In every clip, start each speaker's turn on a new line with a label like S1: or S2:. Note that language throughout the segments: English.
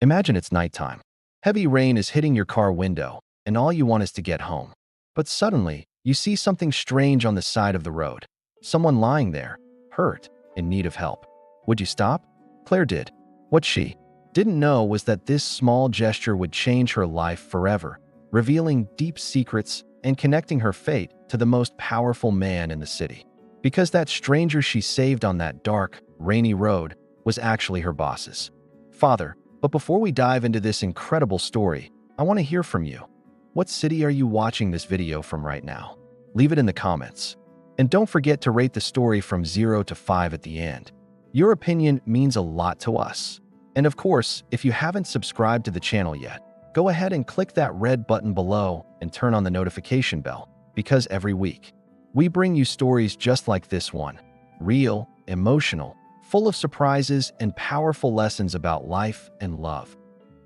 S1: Imagine it's nighttime. Heavy rain is hitting your car window, and all you want is to get home. But suddenly, you see something strange on the side of the road. Someone lying there, hurt, in need of help. Would you stop? Claire did. What she didn't know was that this small gesture would change her life forever, revealing deep secrets and connecting her fate to the most powerful man in the city. Because that stranger she saved on that dark, rainy road was actually her boss's father. But before we dive into this incredible story, I want to hear from you. What city are you watching this video from right now? Leave it in the comments. And don't forget to rate the story from 0 to 5 at the end. Your opinion means a lot to us. And of course, if you haven't subscribed to the channel yet, go ahead and click that red button below and turn on the notification bell, because every week, we bring you stories just like this one. Real, emotional, full of surprises and powerful lessons about life and love.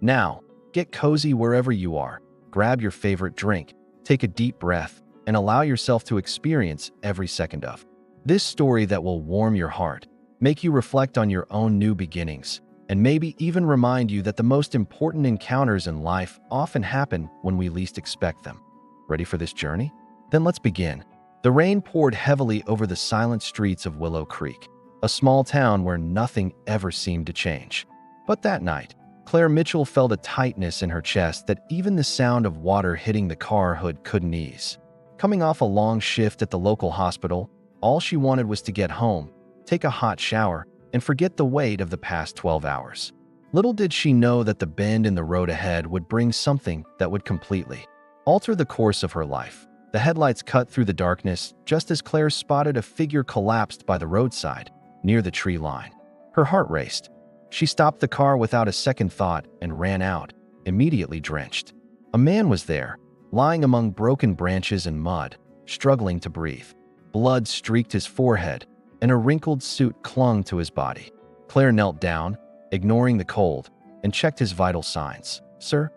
S1: Now, get cozy wherever you are, grab your favorite drink, take a deep breath, and allow yourself to experience every second of this story that will warm your heart, make you reflect on your own new beginnings, and maybe even remind you that the most important encounters in life often happen when we least expect them. Ready for this journey? Then let's begin. The rain poured heavily over the silent streets of Willow Creek, a small town where nothing ever seemed to change. But that night, Claire Mitchell felt a tightness in her chest that even the sound of water hitting the car hood couldn't ease. Coming off a long shift at the local hospital, all she wanted was to get home, take a hot shower, and forget the weight of the past 12 hours. Little did she know that the bend in the road ahead would bring something that would completely alter the course of her life. The headlights cut through the darkness just as Claire spotted a figure collapsed by the roadside, near the tree line. Her heart raced. She stopped the car without a second thought and ran out, immediately drenched. A man was there, lying among broken branches and mud, struggling to breathe. Blood streaked his forehead, and a wrinkled suit clung to his body. Claire knelt down, ignoring the cold, and checked his vital signs. "Sir,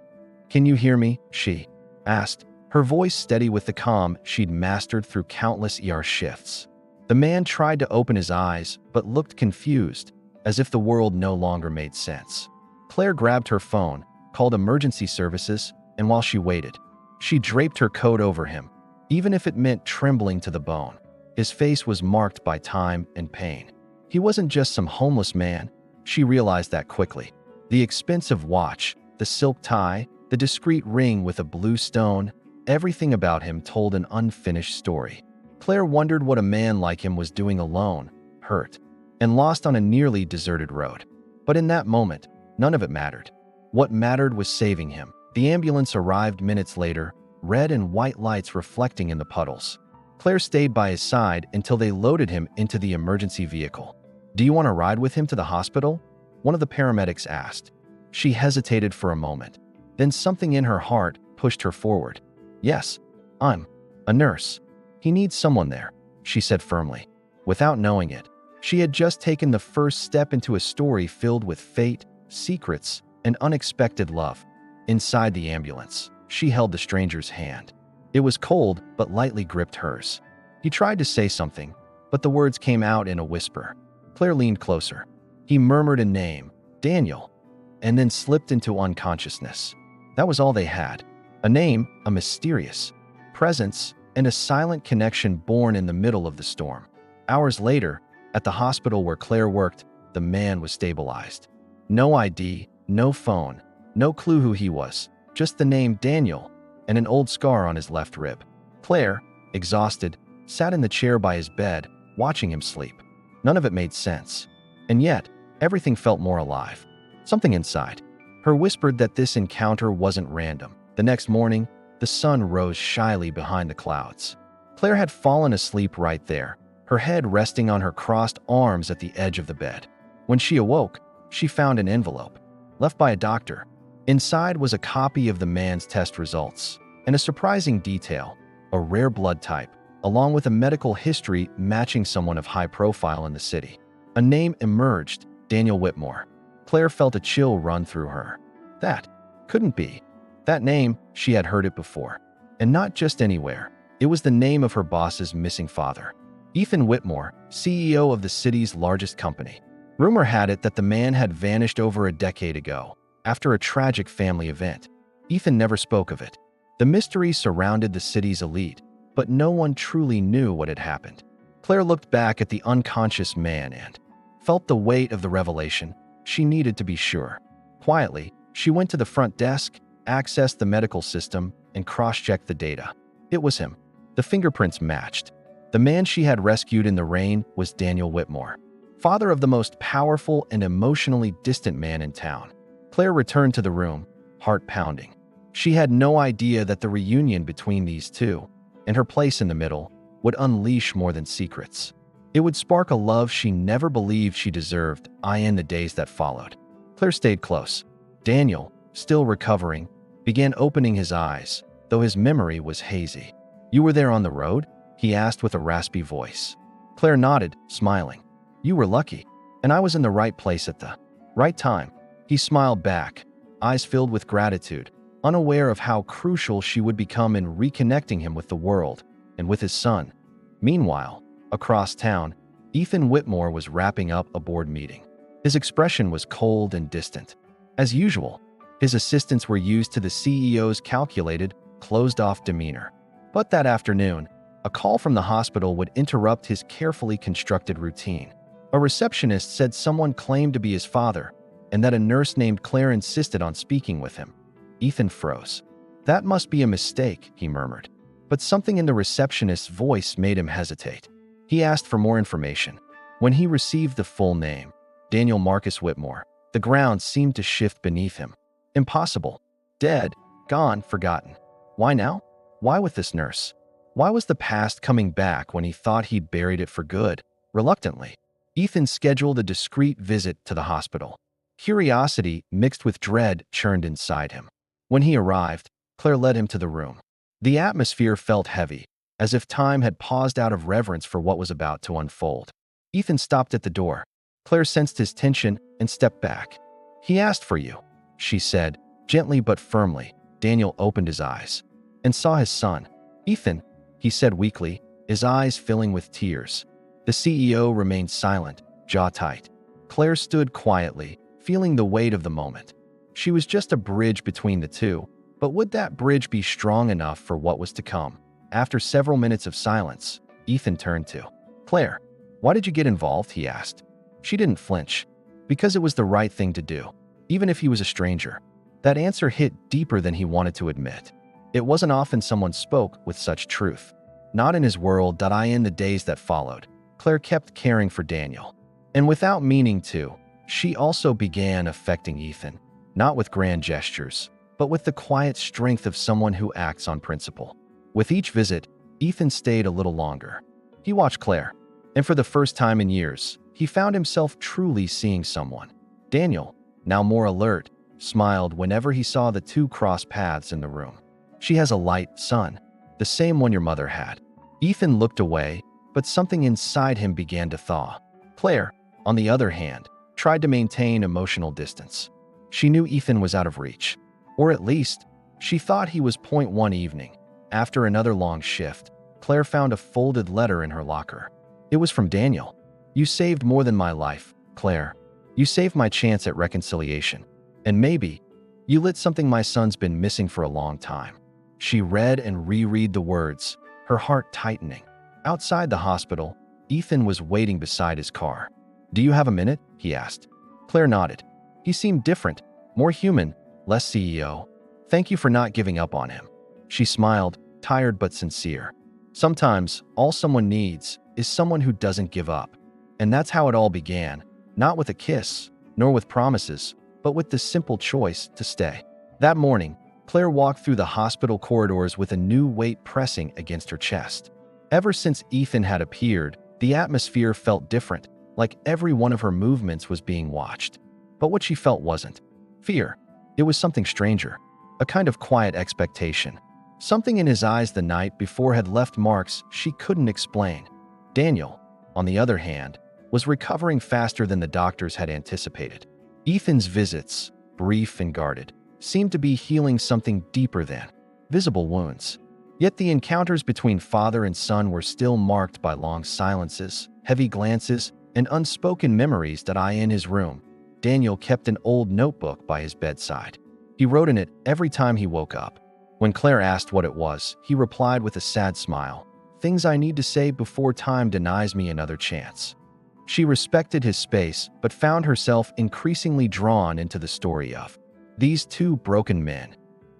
S1: can you hear me?" she asked, her voice steady with the calm she'd mastered through countless ER shifts. The man tried to open his eyes, but looked confused, as if the world no longer made sense. Claire grabbed her phone, called emergency services, and while she waited, she draped her coat over him, even if it meant trembling to the bone. His face was marked by time and pain. He wasn't just some homeless man. She realized that quickly. The expensive watch, the silk tie, the discreet ring with a blue stone, everything about him told an unfinished story. Claire wondered what a man like him was doing alone, hurt, and lost on a nearly deserted road. But in that moment, none of it mattered. What mattered was saving him. The ambulance arrived minutes later, red and white lights reflecting in the puddles. Claire stayed by his side until they loaded him into the emergency vehicle. "Do you want to ride with him to the hospital?" one of the paramedics asked. She hesitated for a moment. Then something in her heart pushed her forward. "Yes, I'm a nurse. He needs someone there," she said firmly. Without knowing it, she had just taken the first step into a story filled with fate, secrets, and unexpected love. Inside the ambulance, she held the stranger's hand. It was cold, but lightly gripped hers. He tried to say something, but the words came out in a whisper. Claire leaned closer. He murmured a name, Daniel, and then slipped into unconsciousness. That was all they had. A name, a mysterious presence, and a silent connection born in the middle of the storm. Hours later, at the hospital where Claire worked, the man was stabilized. No ID, no phone, no clue who he was, just the name Daniel and an old scar on his left rib. Claire, exhausted, sat in the chair by his bed, watching him sleep. None of it made sense. And yet, everything felt more alive. Something inside her whispered that this encounter wasn't random. The next morning, the sun rose shyly behind the clouds. Claire had fallen asleep right there, her head resting on her crossed arms at the edge of the bed. When she awoke, she found an envelope, left by a doctor. Inside was a copy of the man's test results, and a surprising detail, a rare blood type, along with a medical history matching someone of high profile in the city. A name emerged, Daniel Whitmore. Claire felt a chill run through her. That couldn't be. That name, she had heard it before. And not just anywhere. It was the name of her boss's missing father, Ethan Whitmore, CEO of the city's largest company. Rumor had it that the man had vanished over a decade ago, after a tragic family event. Ethan never spoke of it. The mystery surrounded the city's elite, but no one truly knew what had happened. Claire looked back at the unconscious man and felt the weight of the revelation. She needed to be sure. Quietly, she went to the front desk, accessed the medical system, and cross-checked the data. It was him. The fingerprints matched. The man she had rescued in the rain was Daniel Whitmore, father of the most powerful and emotionally distant man in town. Claire returned to the room, heart pounding. She had no idea that the reunion between these two, and her place in the middle, would unleash more than secrets. It would spark a love she never believed she deserved. In the days that followed, Claire stayed close. Daniel, still recovering, began opening his eyes, though his memory was hazy. "You were there on the road?" he asked with a raspy voice. Claire nodded, smiling. "You were lucky, and I was in the right place at the right time." He smiled back, eyes filled with gratitude, unaware of how crucial she would become in reconnecting him with the world and with his son. Meanwhile, across town, Ethan Whitmore was wrapping up a board meeting. His expression was cold and distant. As usual, his assistants were used to the CEO's calculated, closed-off demeanor. But that afternoon, a call from the hospital would interrupt his carefully constructed routine. A receptionist said someone claimed to be his father, and that a nurse named Claire insisted on speaking with him. Ethan froze. "That must be a mistake," he murmured. But something in the receptionist's voice made him hesitate. He asked for more information. When he received the full name, Daniel Marcus Whitmore, the ground seemed to shift beneath him. Impossible. Dead. Gone. Forgotten. Why now? Why with this nurse? Why was the past coming back when he thought he'd buried it for good? Reluctantly, Ethan scheduled a discreet visit to the hospital. Curiosity mixed with dread churned inside him. When he arrived, Claire led him to the room. The atmosphere felt heavy, as if time had paused out of reverence for what was about to unfold. Ethan stopped at the door. Claire sensed his tension and stepped back. "He asked for you," she said, gently but firmly. Daniel opened his eyes and saw his son. "Ethan," he said weakly, his eyes filling with tears. The CEO remained silent, jaw tight. Claire stood quietly, feeling the weight of the moment. She was just a bridge between the two, but would that bridge be strong enough for what was to come? After several minutes of silence, Ethan turned to Claire. "Why did you get involved?" he asked. She didn't flinch. "Because it was the right thing to do, even if he was a stranger." That answer hit deeper than he wanted to admit. It wasn't often someone spoke with such truth. Not in his world. In the days that followed, Claire kept caring for Daniel. And without meaning to, she also began affecting Ethan, not with grand gestures, but with the quiet strength of someone who acts on principle. With each visit, Ethan stayed a little longer. He watched Claire, and for the first time in years, he found himself truly seeing someone. Daniel, now more alert, smiled whenever he saw the two cross paths in the room. "She has a light, son, the same one your mother had." Ethan looked away, but something inside him began to thaw. Claire, on the other hand, tried to maintain emotional distance. She knew Ethan was out of reach, or at least, she thought he was. One evening, after another long shift, Claire found a folded letter in her locker. It was from Daniel. "You saved more than my life, Claire. You saved my chance at reconciliation. And maybe, you lit something my son's been missing for a long time." She read and reread the words, her heart tightening. Outside the hospital, Ethan was waiting beside his car. "Do you have a minute?" he asked. Claire nodded. He seemed different, more human, less CEO. "Thank you for not giving up on him." She smiled, tired but sincere. Sometimes, all someone needs is someone who doesn't give up. And that's how it all began, not with a kiss, nor with promises, but with the simple choice to stay. That morning, Claire walked through the hospital corridors with a new weight pressing against her chest. Ever since Ethan had appeared, the atmosphere felt different, like every one of her movements was being watched. But what she felt wasn't fear. It was something stranger, a kind of quiet expectation. Something in his eyes the night before had left marks she couldn't explain. Daniel, on the other hand, was recovering faster than the doctors had anticipated. Ethan's visits, brief and guarded, seemed to be healing something deeper than visible wounds. Yet the encounters between father and son were still marked by long silences, heavy glances, and unspoken memories. In his room, Daniel kept an old notebook by his bedside. He wrote in it every time he woke up. When Claire asked what it was, he replied with a sad smile, "Things I need to say before time denies me another chance." She respected his space, but found herself increasingly drawn into the story of these two broken men.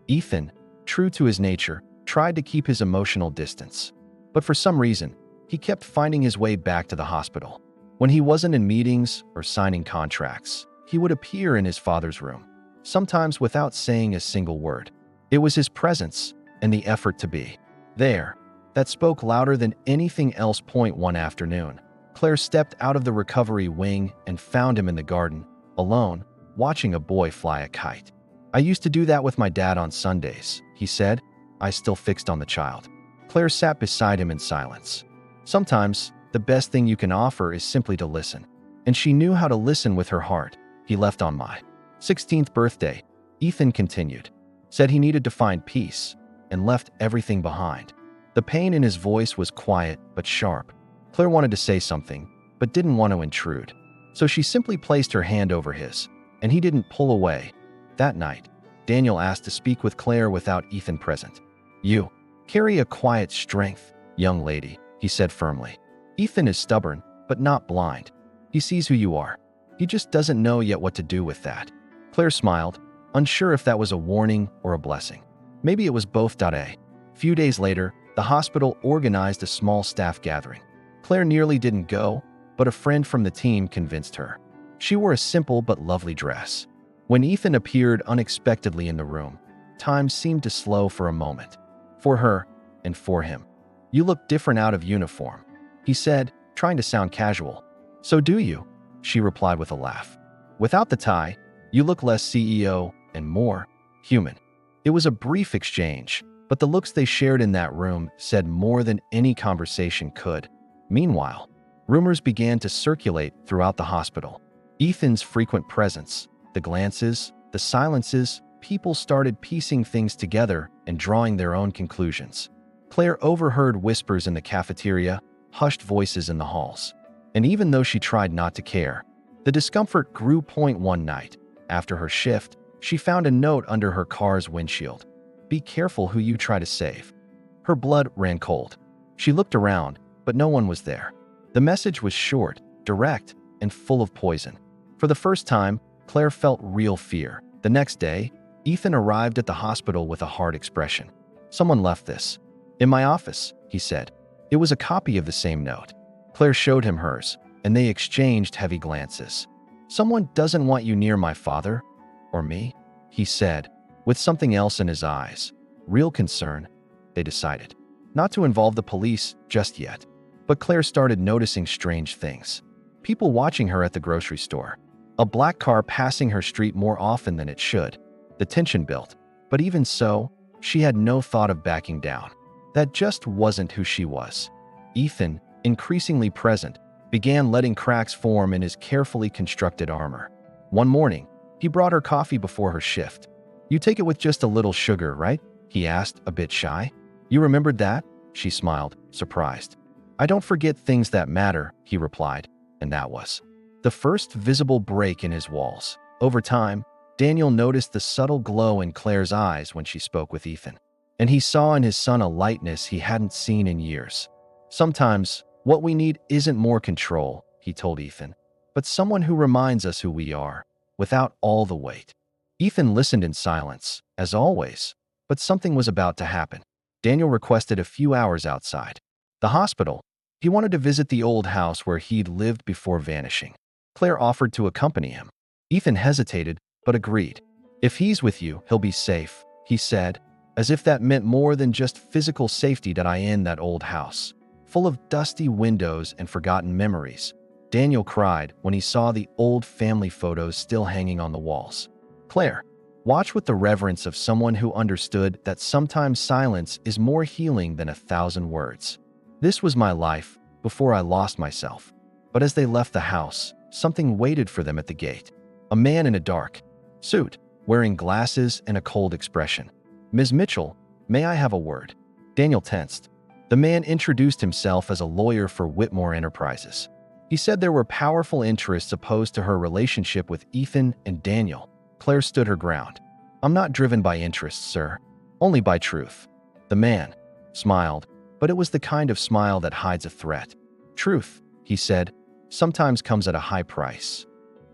S1: Ethan, true to his nature, tried to keep his emotional distance. But for some reason, he kept finding his way back to the hospital. When he wasn't in meetings or signing contracts, he would appear in his father's room, sometimes without saying a single word. It was his presence and the effort to be there that spoke louder than anything else. One afternoon, Claire stepped out of the recovery wing and found him in the garden, alone, watching a boy fly a kite. "I used to do that with my dad on Sundays," he said, eyes still fixed on the child. Claire sat beside him in silence. Sometimes, the best thing you can offer is simply to listen. And she knew how to listen with her heart. "He left on my 16th birthday," Ethan continued. "Said he needed to find peace, and left everything behind." The pain in his voice was quiet but sharp. Claire wanted to say something, but didn't want to intrude. So she simply placed her hand over his, and he didn't pull away. That night, Daniel asked to speak with Claire without Ethan present. "You carry a quiet strength, young lady," he said firmly. "Ethan is stubborn, but not blind. He sees who you are. He just doesn't know yet what to do with that." Claire smiled, unsure if that was a warning or a blessing. Maybe it was both. A few days later, the hospital organized a small staff gathering. Claire nearly didn't go, but a friend from the team convinced her. She wore a simple but lovely dress. When Ethan appeared unexpectedly in the room, time seemed to slow for a moment. For her, and for him. "You look different out of uniform," he said, trying to sound casual. "So do you," she replied with a laugh. "Without the tie, you look less CEO and more human." It was a brief exchange, but the looks they shared in that room said more than any conversation could. Meanwhile, rumors began to circulate throughout the hospital. Ethan's frequent presence, the glances, the silences, people started piecing things together and drawing their own conclusions. Claire overheard whispers in the cafeteria, hushed voices in the halls. And even though she tried not to care, the discomfort grew. One night, after her shift, she found a note under her car's windshield. "Be careful who you try to save." Her blood ran cold. She looked around, but no one was there. The message was short, direct, and full of poison. For the first time, Claire felt real fear. The next day, Ethan arrived at the hospital with a hard expression. "Someone left this in my office," he said. It was a copy of the same note. Claire showed him hers, and they exchanged heavy glances. "Someone doesn't want you near my father, or me," he said, with something else in his eyes. Real concern. They decided not to involve the police just yet. But Claire started noticing strange things. People watching her at the grocery store. A black car passing her street more often than it should. The tension built. But even so, she had no thought of backing down. That just wasn't who she was. Ethan, increasingly present, began letting cracks form in his carefully constructed armor. One morning, he brought her coffee before her shift. "You take it with just a little sugar, right?" he asked, a bit shy. "You remembered that?" She smiled, surprised. "I don't forget things that matter," he replied, and that was the first visible break in his walls. Over time, Daniel noticed the subtle glow in Claire's eyes when she spoke with Ethan, and he saw in his son a lightness he hadn't seen in years. "Sometimes, what we need isn't more control," he told Ethan, "but someone who reminds us who we are, without all the weight." Ethan listened in silence, as always, but something was about to happen. Daniel requested a few hours outside the hospital. He wanted to visit the old house where he'd lived before vanishing. Claire offered to accompany him. Ethan hesitated, but agreed. "If he's with you, he'll be safe," he said, as if that meant more than just physical safety. In that old house, full of dusty windows and forgotten memories, Daniel cried when he saw the old family photos still hanging on the walls. Claire watched with the reverence of someone who understood that sometimes silence is more healing than 1,000 words. "This was my life, before I lost myself." But as they left the house, something waited for them at the gate. A man in a dark suit, wearing glasses and a cold expression. "Ms. Mitchell, may I have a word?" Daniel tensed. The man introduced himself as a lawyer for Whitmore Enterprises. He said there were powerful interests opposed to her relationship with Ethan and Daniel. Claire stood her ground. I'm not driven by interests, sir. Only by truth. The man smiled, but it was the kind of smile that hides a threat. Truth, he said, sometimes comes at a high price.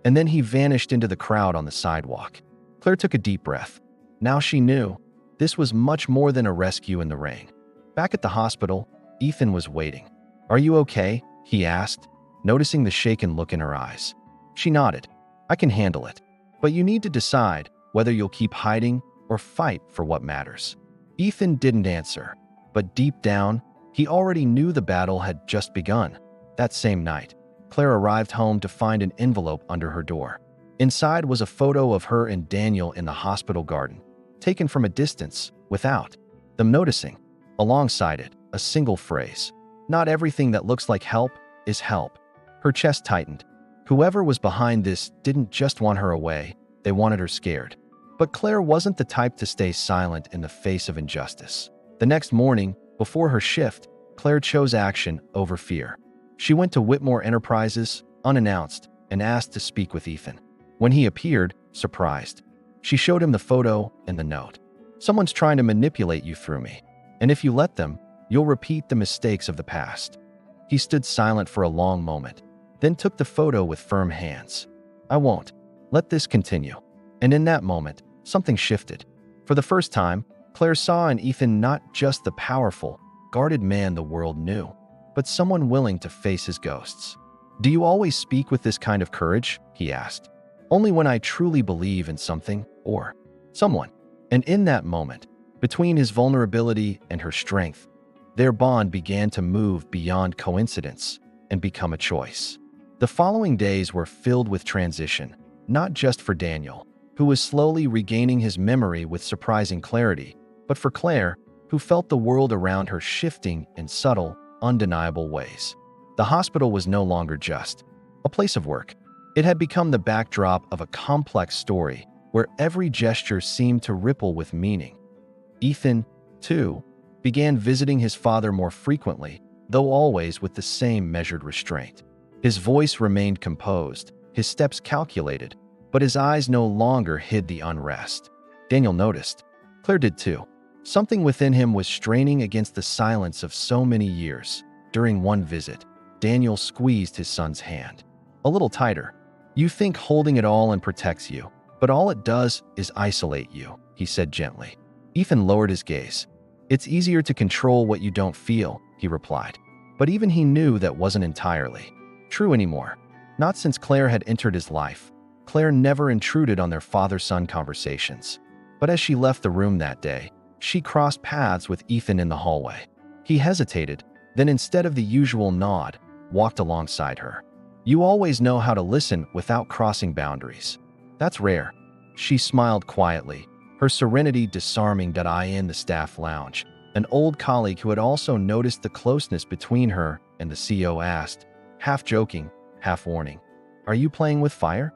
S1: And then he vanished into the crowd on the sidewalk. Claire took a deep breath. Now she knew this was much more than a rescue in the rain. Back at the hospital, Ethan was waiting. Are you okay? He asked, noticing the shaken look in her eyes. She nodded. I can handle it. But you need to decide whether you'll keep hiding or fight for what matters. Ethan didn't answer, but deep down, he already knew the battle had just begun. That same night, Claire arrived home to find an envelope under her door. Inside was a photo of her and Daniel in the hospital garden, taken from a distance, without them noticing. Alongside it, a single phrase. Not everything that looks like help is help. Her chest tightened. Whoever was behind this didn't just want her away, they wanted her scared. But Claire wasn't the type to stay silent in the face of injustice. The next morning, before her shift, Claire chose action over fear. She went to Whitmore Enterprises, unannounced, and asked to speak with Ethan. When he appeared, surprised, she showed him the photo and the note. Someone's trying to manipulate you through me, and if you let them, you'll repeat the mistakes of the past. He stood silent for a long moment, then took the photo with firm hands. I won't let this continue. And in that moment, something shifted. For the first time, Claire saw in Ethan not just the powerful, guarded man the world knew, but someone willing to face his ghosts. Do you always speak with this kind of courage? He asked. Only when I truly believe in something or someone. And in that moment, between his vulnerability and her strength, their bond began to move beyond coincidence and become a choice. The following days were filled with transition, not just for Daniel, who was slowly regaining his memory with surprising clarity, but for Claire, who felt the world around her shifting in subtle, undeniable ways. The hospital was no longer just a place of work. It had become the backdrop of a complex story where every gesture seemed to ripple with meaning. Ethan, too, began visiting his father more frequently, though always with the same measured restraint. His voice remained composed, his steps calculated, but his eyes no longer hid the unrest. Daniel noticed. Claire did too. Something within him was straining against the silence of so many years. During one visit, Daniel squeezed his son's hand. A little tighter. You think holding it all and protects you, but all it does is isolate you, he said gently. Ethan lowered his gaze. It's easier to control what you don't feel, he replied. But even he knew that wasn't entirely true anymore. Not since Claire had entered his life. Claire never intruded on their father-son conversations. But as she left the room that day, she crossed paths with Ethan in the hallway. He hesitated, then instead of the usual nod, walked alongside her. You always know how to listen without crossing boundaries. That's rare. She smiled quietly, her serenity disarming. In the staff lounge, an old colleague who had also noticed the closeness between her and the CEO asked, half joking, half warning, "Are you playing with fire?"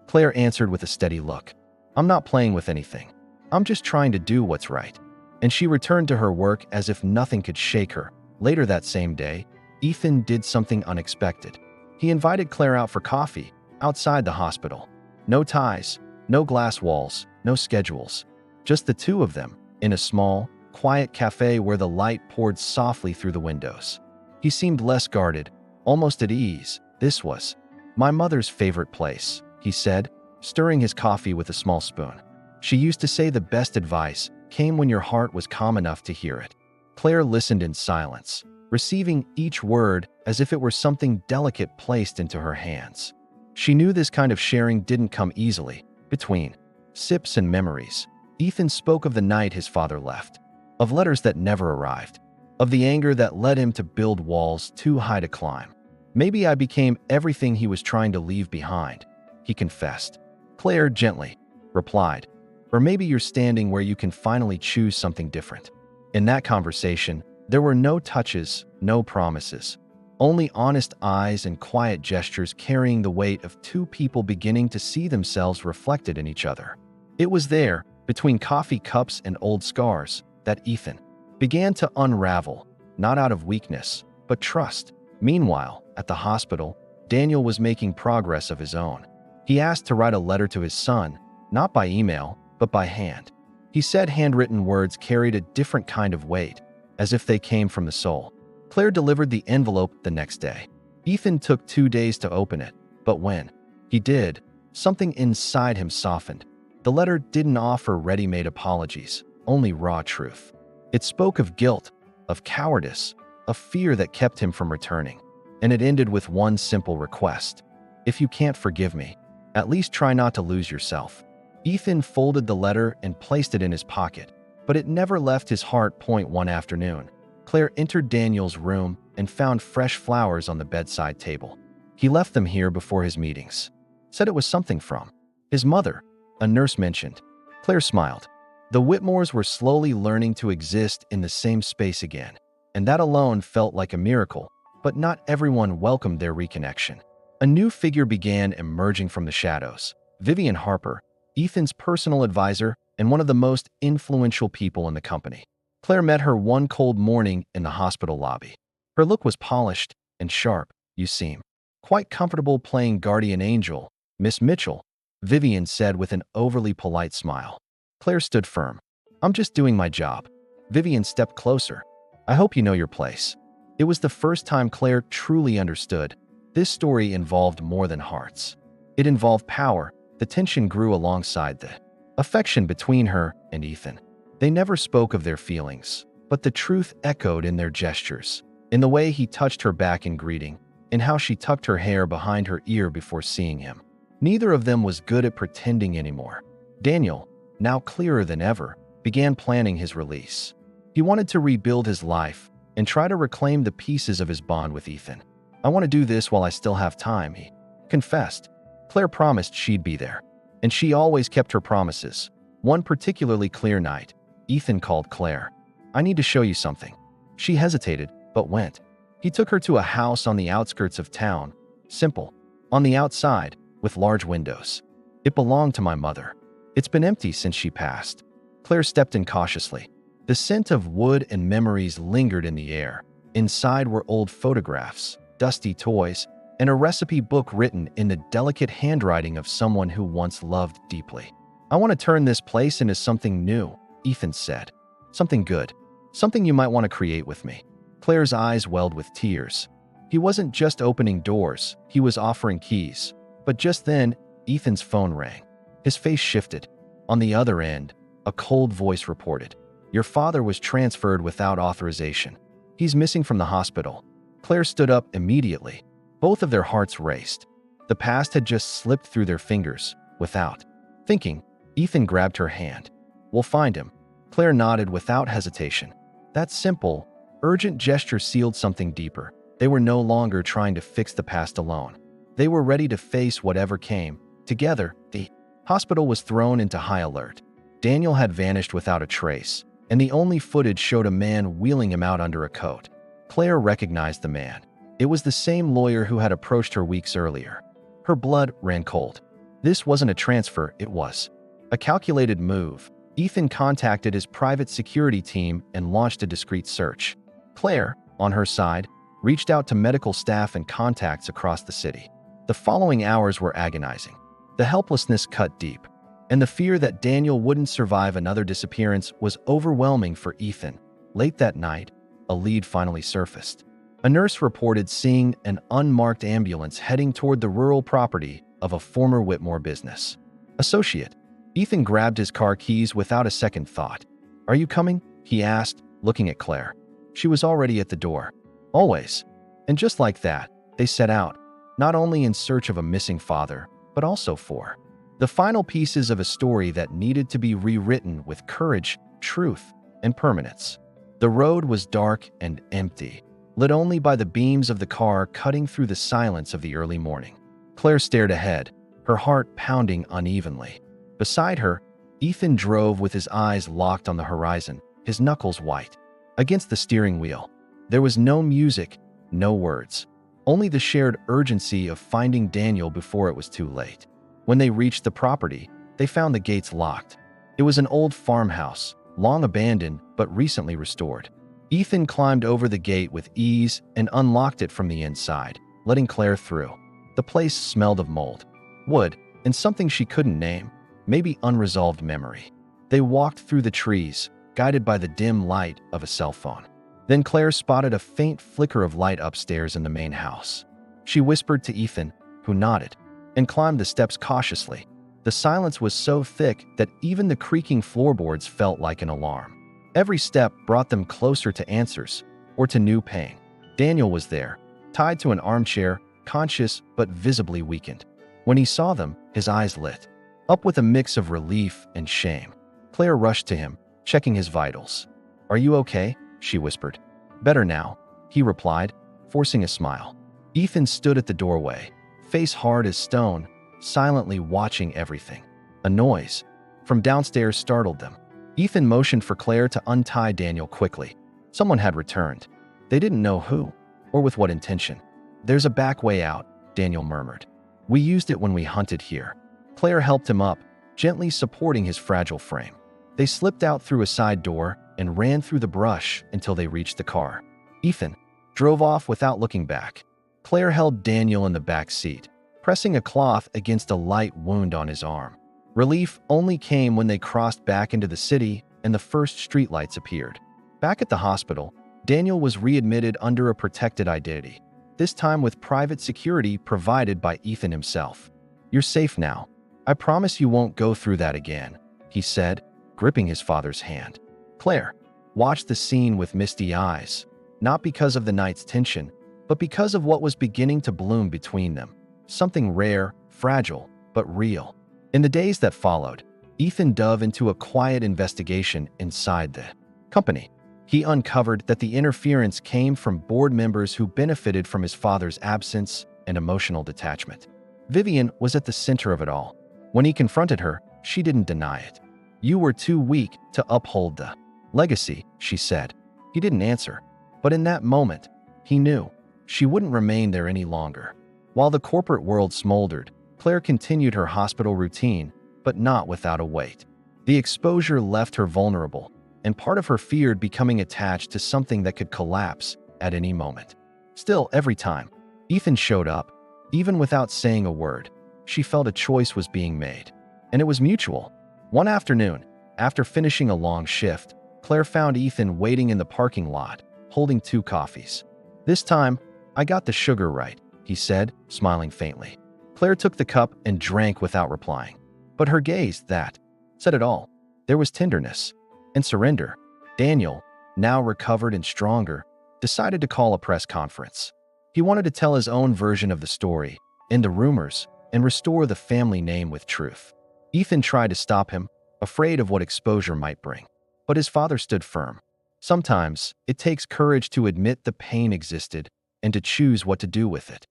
S1: Claire answered with a steady look. "I'm not playing with anything. I'm just trying to do what's right." And she returned to her work as if nothing could shake her. Later that same day, Ethan did something unexpected. He invited Claire out for coffee, outside the hospital. No ties, no glass walls, no schedules. Just the two of them, in a small, quiet cafe where the light poured softly through the windows. He seemed less guarded, almost at ease. This was my mother's favorite place, he said, stirring his coffee with a small spoon. She used to say the best advice came when your heart was calm enough to hear it. Claire listened in silence, receiving each word as if it were something delicate placed into her hands. She knew this kind of sharing didn't come easily. Between sips and memories, Ethan spoke of the night his father left, of letters that never arrived, of the anger that led him to build walls too high to climb. Maybe I became everything he was trying to leave behind, he confessed. Claire gently replied, or maybe you're standing where you can finally choose something different. In that conversation, there were no touches, no promises, only honest eyes and quiet gestures carrying the weight of two people beginning to see themselves reflected in each other. It was there, between coffee cups and old scars, that Ethan began to unravel, not out of weakness, but trust. Meanwhile, at the hospital, Daniel was making progress of his own. He asked to write a letter to his son, not by email, but by hand. He said handwritten words carried a different kind of weight, as if they came from the soul. Claire delivered the envelope the next day. Ethan took 2 days to open it, but when he did, something inside him softened. The letter didn't offer ready-made apologies, only raw truth. It spoke of guilt, of cowardice, of fear that kept him from returning. And it ended with one simple request. If you can't forgive me, at least try not to lose yourself. Ethan folded the letter and placed it in his pocket, but it never left his heart. One afternoon, Claire entered Daniel's room and found fresh flowers on the bedside table. He left them here before his meetings. Said it was something from his mother, a nurse mentioned. Claire smiled. The Whitmores were slowly learning to exist in the same space again, and that alone felt like a miracle, but not everyone welcomed their reconnection. A new figure began emerging from the shadows. Vivian Harper, Ethan's personal advisor and one of the most influential people in the company. Claire met her one cold morning in the hospital lobby. Her look was polished and sharp. You seem quite comfortable playing guardian angel, Miss Mitchell, Vivian said with an overly polite smile. Claire stood firm. I'm just doing my job. Vivian stepped closer. I hope you know your place. It was the first time Claire truly understood. This story involved more than hearts. It involved power. The tension grew alongside the affection between her and Ethan. They never spoke of their feelings, but the truth echoed in their gestures, in the way he touched her back in greeting, in how she tucked her hair behind her ear before seeing him. Neither of them was good at pretending anymore. Daniel, now clearer than ever, began planning his release. He wanted to rebuild his life and try to reclaim the pieces of his bond with Ethan. I want to do this while I still have time, he confessed. Claire promised she'd be there, and she always kept her promises. One particularly clear night, Ethan called Claire. I need to show you something. She hesitated, but went. He took her to a house on the outskirts of town, simple, on the outside, with large windows. It belonged to my mother. It's been empty since she passed. Claire stepped in cautiously. The scent of wood and memories lingered in the air. Inside were old photographs, dusty toys, and a recipe book written in the delicate handwriting of someone who once loved deeply. I want to turn this place into something new, Ethan said. Something good. Something you might want to create with me. Claire's eyes welled with tears. He wasn't just opening doors, he was offering keys. But just then, Ethan's phone rang. His face shifted. On the other end, a cold voice reported, "Your father was transferred without authorization. He's missing from the hospital." Claire stood up immediately. Both of their hearts raced. The past had just slipped through their fingers. Without thinking, Ethan grabbed her hand. "We'll find him." Claire nodded without hesitation. That simple, urgent gesture sealed something deeper. They were no longer trying to fix the past alone. They were ready to face whatever came. Together, the hospital was thrown into high alert. Daniel had vanished without a trace, and the only footage showed a man wheeling him out under a coat. Claire recognized the man. It was the same lawyer who had approached her weeks earlier. Her blood ran cold. This wasn't a transfer, it was a calculated move. Ethan contacted his private security team and launched a discreet search. Claire, on her side, reached out to medical staff and contacts across the city. The following hours were agonizing. The helplessness cut deep, and the fear that Daniel wouldn't survive another disappearance was overwhelming for Ethan. Late that night, a lead finally surfaced. A nurse reported seeing an unmarked ambulance heading toward the rural property of a former Whitmore business associate. Ethan grabbed his car keys without a second thought. "Are you coming?" he asked, looking at Claire. She was already at the door. Always. And just like that, they set out, not only in search of a missing father, but also for the final pieces of a story that needed to be rewritten with courage, truth, and permanence. The road was dark and empty, lit only by the beams of the car cutting through the silence of the early morning. Claire stared ahead, her heart pounding unevenly. Beside her, Ethan drove with his eyes locked on the horizon, his knuckles white. Against the steering wheel, there was no music, no words, only the shared urgency of finding Daniel before it was too late. When they reached the property, they found the gates locked. It was an old farmhouse, long abandoned but recently restored. Ethan climbed over the gate with ease and unlocked it from the inside, letting Claire through. The place smelled of mold, wood, and something she couldn't name, maybe unresolved memory. They walked through the trees, guided by the dim light of a cell phone. Then Claire spotted a faint flicker of light upstairs in the main house. She whispered to Ethan, who nodded, and climbed the steps cautiously. The silence was so thick that even the creaking floorboards felt like an alarm. Every step brought them closer to answers, or to new pain. Daniel was there, tied to an armchair, conscious but visibly weakened. When he saw them, his eyes lit up with a mix of relief and shame. Claire rushed to him, checking his vitals. "Are you okay?" she whispered. "Better now," he replied, forcing a smile. Ethan stood at the doorway, face hard as stone, silently watching everything. A noise from downstairs startled them. Ethan motioned for Claire to untie Daniel quickly. Someone had returned. They didn't know who, or with what intention. "There's a back way out," Daniel murmured. "We used it when we hunted here." Claire helped him up, gently supporting his fragile frame. They slipped out through a side door and ran through the brush until they reached the car. Ethan drove off without looking back. Claire held Daniel in the back seat, pressing a cloth against a light wound on his arm. Relief only came when they crossed back into the city and the first streetlights appeared. Back at the hospital, Daniel was readmitted under a protected identity, this time with private security provided by Ethan himself. "You're safe now. I promise you won't go through that again," he said, gripping his father's hand. Claire watched the scene with misty eyes, not because of the night's tension, but because of what was beginning to bloom between them. Something rare, fragile, but real. In the days that followed, Ethan dove into a quiet investigation inside the company. He uncovered that the interference came from board members who benefited from his father's absence and emotional detachment. Vivian was at the center of it all. When he confronted her, she didn't deny it. "You were too weak to uphold the legacy," she said. He didn't answer, but in that moment, he knew she wouldn't remain there any longer. While the corporate world smoldered, Claire continued her hospital routine, but not without a weight. The exposure left her vulnerable, and part of her feared becoming attached to something that could collapse at any moment. Still, every time Ethan showed up, even without saying a word, she felt a choice was being made, and it was mutual. One afternoon, after finishing a long shift, Claire found Ethan waiting in the parking lot, holding 2 coffees. "This time, I got the sugar right," he said, smiling faintly. Claire took the cup and drank without replying. But her gaze, that said it all. There was tenderness and surrender. Daniel, now recovered and stronger, decided to call a press conference. He wanted to tell his own version of the story, end the rumors, and restore the family name with truth. Ethan tried to stop him, afraid of what exposure might bring. But his father stood firm. Sometimes, it takes courage to admit the pain existed and to choose what to do with it.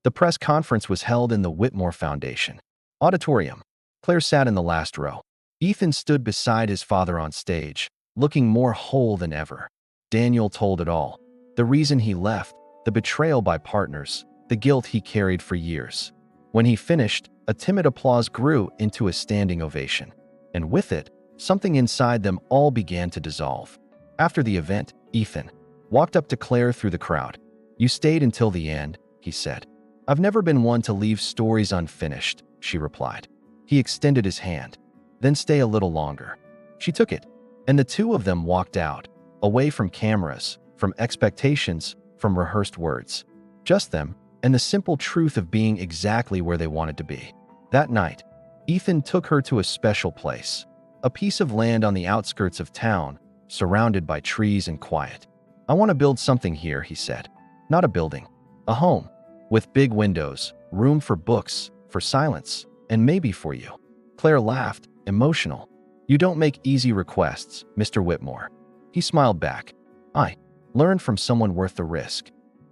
S1: The press conference was held in the Whitmore Foundation auditorium. Claire sat in the last row. Ethan stood beside his father on stage, looking more whole than ever. Daniel told it all. The reason he left, the betrayal by partners, the guilt he carried for years. When he finished, a timid applause grew into a standing ovation. And with it, something inside them all began to dissolve. After the event, Ethan walked up to Claire through the crowd. "You stayed until the end," he said. "I've never been one to leave stories unfinished," she replied. He extended his hand. "Then stay a little longer." She took it, and the two of them walked out, away from cameras, from expectations, from rehearsed words. Just them, and the simple truth of being exactly where they wanted to be. That night, Ethan took her to a special place, a piece of land on the outskirts of town, surrounded by trees and quiet. "I want to build something here," he said. "Not a building, a home, with big windows, room for books, for silence, and maybe for you." Claire laughed, emotional. "You don't make easy requests, Mr. Whitmore." He smiled back. "I learned from someone worth the risk."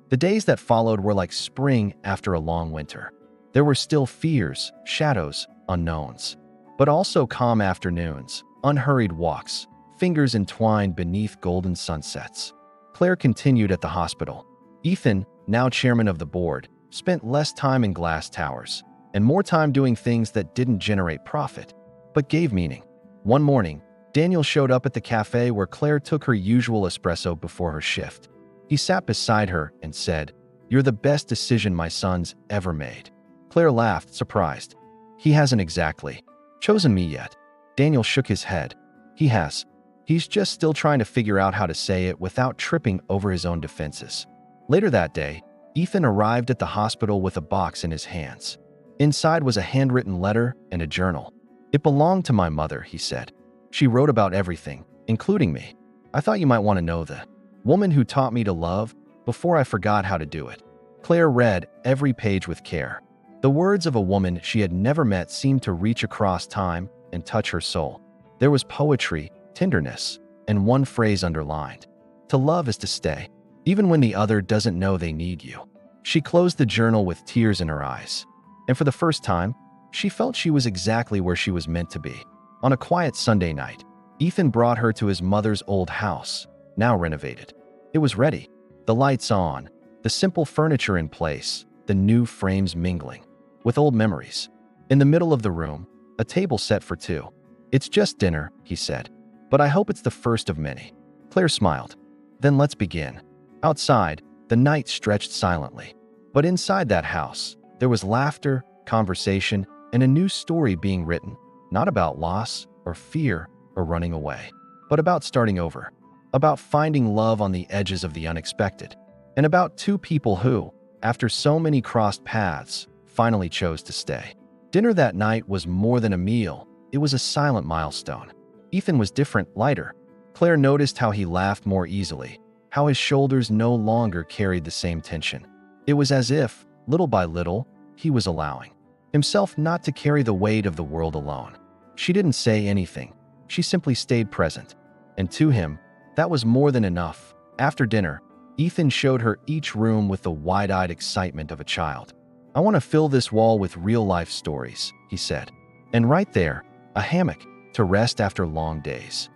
S1: The days that followed were like spring after a long winter. There were still fears, shadows, unknowns, but also calm afternoons, unhurried walks, fingers entwined beneath golden sunsets. Claire continued at the hospital. Ethan, now chairman of the board, spent less time in glass towers and more time doing things that didn't generate profit, but gave meaning. One morning, Daniel showed up at the cafe where Claire took her usual espresso before her shift. He sat beside her and said, "You're the best decision my son's ever made." Claire laughed, surprised. He hasn't exactly chosen me yet. Daniel shook his head. He has. He's just still trying to figure out how to say it without tripping over his own defenses. Later that day, Ethan arrived at the hospital with a box in his hands. Inside was a handwritten letter and a journal. It belonged to my mother, he said. She wrote about everything, including me. I thought you might want to know the woman who taught me to love before I forgot how to do it. Claire read every page with care. The words of a woman she had never met seemed to reach across time and touch her soul. There was poetry, tenderness, and one phrase underlined. To love is to stay, even when the other doesn't know they need you. She closed the journal with tears in her eyes. And for the first time, she felt she was exactly where she was meant to be. On a quiet Sunday night, Ethan brought her to his mother's old house, now renovated. It was ready, the lights on, the simple furniture in place, the new frames mingling with old memories. In the middle of the room, a table set for two. It's just dinner, he said, but I hope it's the first of many. Claire smiled. Then let's begin. Outside, the night stretched silently. But inside that house, there was laughter, conversation, and a new story being written, not about loss or fear or running away, but about starting over, about finding love on the edges of the unexpected, and about two people who, after so many crossed paths, finally chose to stay. Dinner that night was more than a meal. It was a silent milestone. Ethan was different, lighter. Claire noticed how he laughed more easily, how his shoulders no longer carried the same tension. It was as if, little by little, he was allowing himself not to carry the weight of the world alone. She didn't say anything. She simply stayed present. And to him, that was more than enough. After dinner, Ethan showed her each room with the wide-eyed excitement of a child. I want to fill this wall with real-life stories, he said. And right there, a hammock to rest after long days.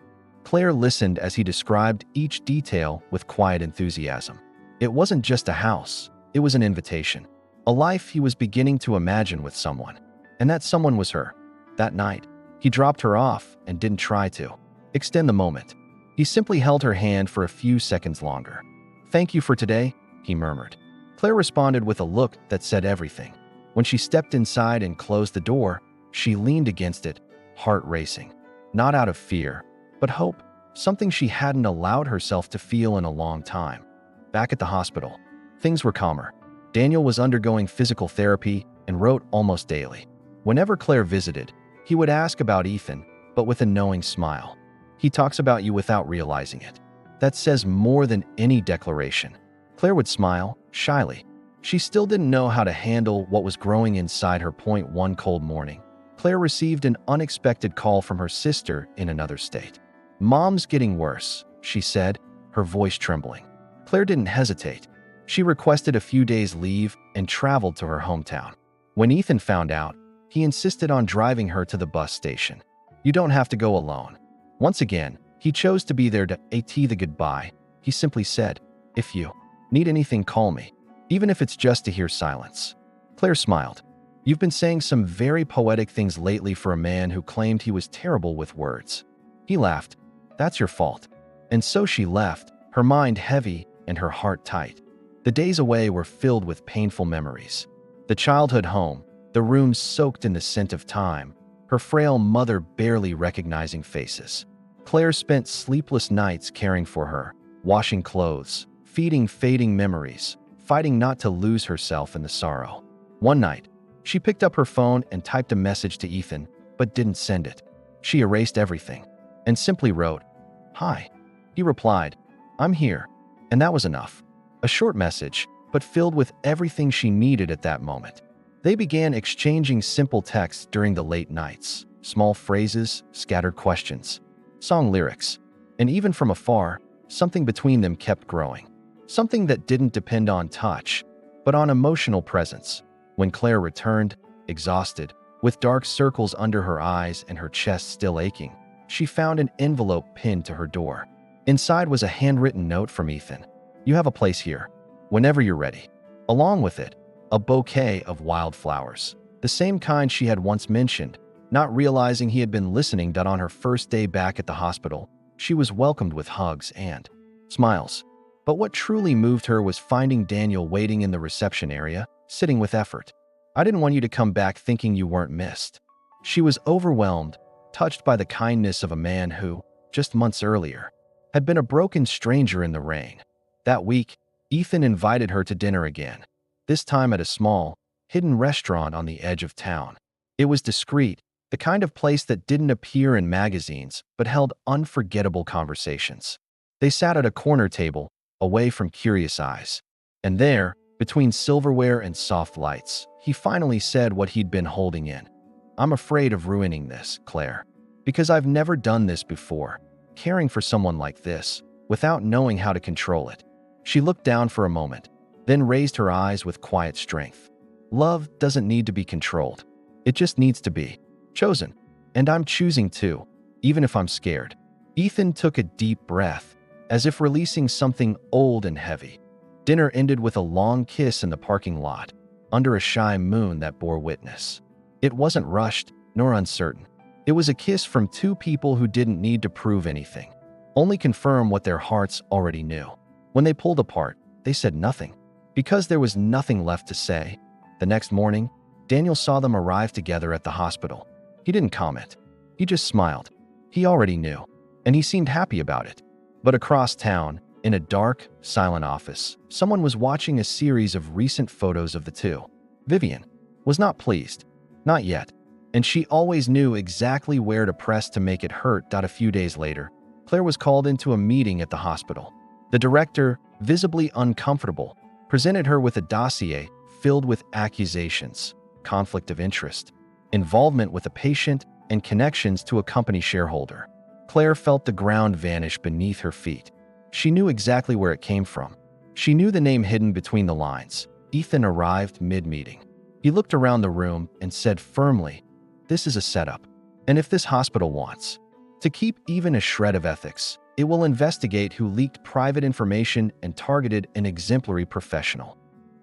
S1: Claire listened as he described each detail with quiet enthusiasm. It wasn't just a house, it was an invitation. A life he was beginning to imagine with someone. And that someone was her. That night, he dropped her off and didn't try to extend the moment. He simply held her hand for a few seconds longer. Thank you for today, he murmured. Claire responded with a look that said everything. When she stepped inside and closed the door, she leaned against it, heart racing. Not out of fear, but hope, something she hadn't allowed herself to feel in a long time. Back at the hospital, things were calmer. Daniel was undergoing physical therapy and wrote almost daily. Whenever Claire visited, he would ask about Ethan, but with a knowing smile. He talks about you without realizing it. That says more than any declaration. Claire would smile, shyly. She still didn't know how to handle what was growing inside her. One cold morning, Claire received an unexpected call from her sister in another state. Mom's getting worse, she said, her voice trembling. Claire didn't hesitate. She requested a few days' leave and traveled to her hometown. When Ethan found out, he insisted on driving her to the bus station. You don't have to go alone. Once again, he chose to be there to say the goodbye. He simply said, if you need anything, call me, even if it's just to hear silence. Claire smiled. You've been saying some very poetic things lately for a man who claimed he was terrible with words. He laughed. That's your fault. And so she left, her mind heavy and her heart tight. The days away were filled with painful memories. The childhood home, the rooms soaked in the scent of time, her frail mother barely recognizing faces. Claire spent sleepless nights caring for her, washing clothes, feeding fading memories, fighting not to lose herself in the sorrow. One night, she picked up her phone and typed a message to Ethan, but didn't send it. She erased everything and simply wrote, "Hi." He replied, "I'm here." And that was enough. A short message, but filled with everything she needed at that moment. They began exchanging simple texts during the late nights, small phrases, scattered questions, song lyrics, and even from afar, something between them kept growing. Something that didn't depend on touch, but on emotional presence. When Claire returned, exhausted, with dark circles under her eyes and her chest still aching, she found an envelope pinned to her door. Inside was a handwritten note from Ethan. You have a place here, whenever you're ready. Along with it, a bouquet of wildflowers, the same kind she had once mentioned, not realizing he had been listening. On her first day back at the hospital, she was welcomed with hugs and smiles. But what truly moved her was finding Daniel waiting in the reception area, sitting with effort. I didn't want you to come back thinking you weren't missed." She was overwhelmed, touched by the kindness of a man who, just months earlier, had been a broken stranger in the rain. That week, Ethan invited her to dinner again, this time at a small, hidden restaurant on the edge of town. It was discreet, the kind of place that didn't appear in magazines but held unforgettable conversations. They sat at a corner table, away from curious eyes. And there, between silverware and soft lights, he finally said what he'd been holding in. "I'm afraid of ruining this, Claire. Because I've never done this before, caring for someone like this, without knowing how to control it." She looked down for a moment, then raised her eyes with quiet strength. "Love doesn't need to be controlled. It just needs to be chosen. And I'm choosing too, even if I'm scared." Ethan took a deep breath, as if releasing something old and heavy. Dinner ended with a long kiss in the parking lot, under a shy moon that bore witness. It wasn't rushed, nor uncertain. It was a kiss from two people who didn't need to prove anything, only confirm what their hearts already knew. When they pulled apart, they said nothing, because there was nothing left to say. The next morning, Daniel saw them arrive together at the hospital. He didn't comment. He just smiled. He already knew, and he seemed happy about it. But across town, in a dark, silent office, someone was watching a series of recent photos of the two. Vivian was not pleased. Not yet. And she always knew exactly where to press to make it hurt. A few days later, Claire was called into a meeting at the hospital. The director, visibly uncomfortable, presented her with a dossier filled with accusations, conflict of interest, involvement with a patient, and connections to a company shareholder. Claire felt the ground vanish beneath her feet. She knew exactly where it came from. She knew the name hidden between the lines. Ethan arrived mid-meeting. He looked around the room and said firmly, "This is a setup. And if this hospital wants to keep even a shred of ethics, it will investigate who leaked private information and targeted an exemplary professional."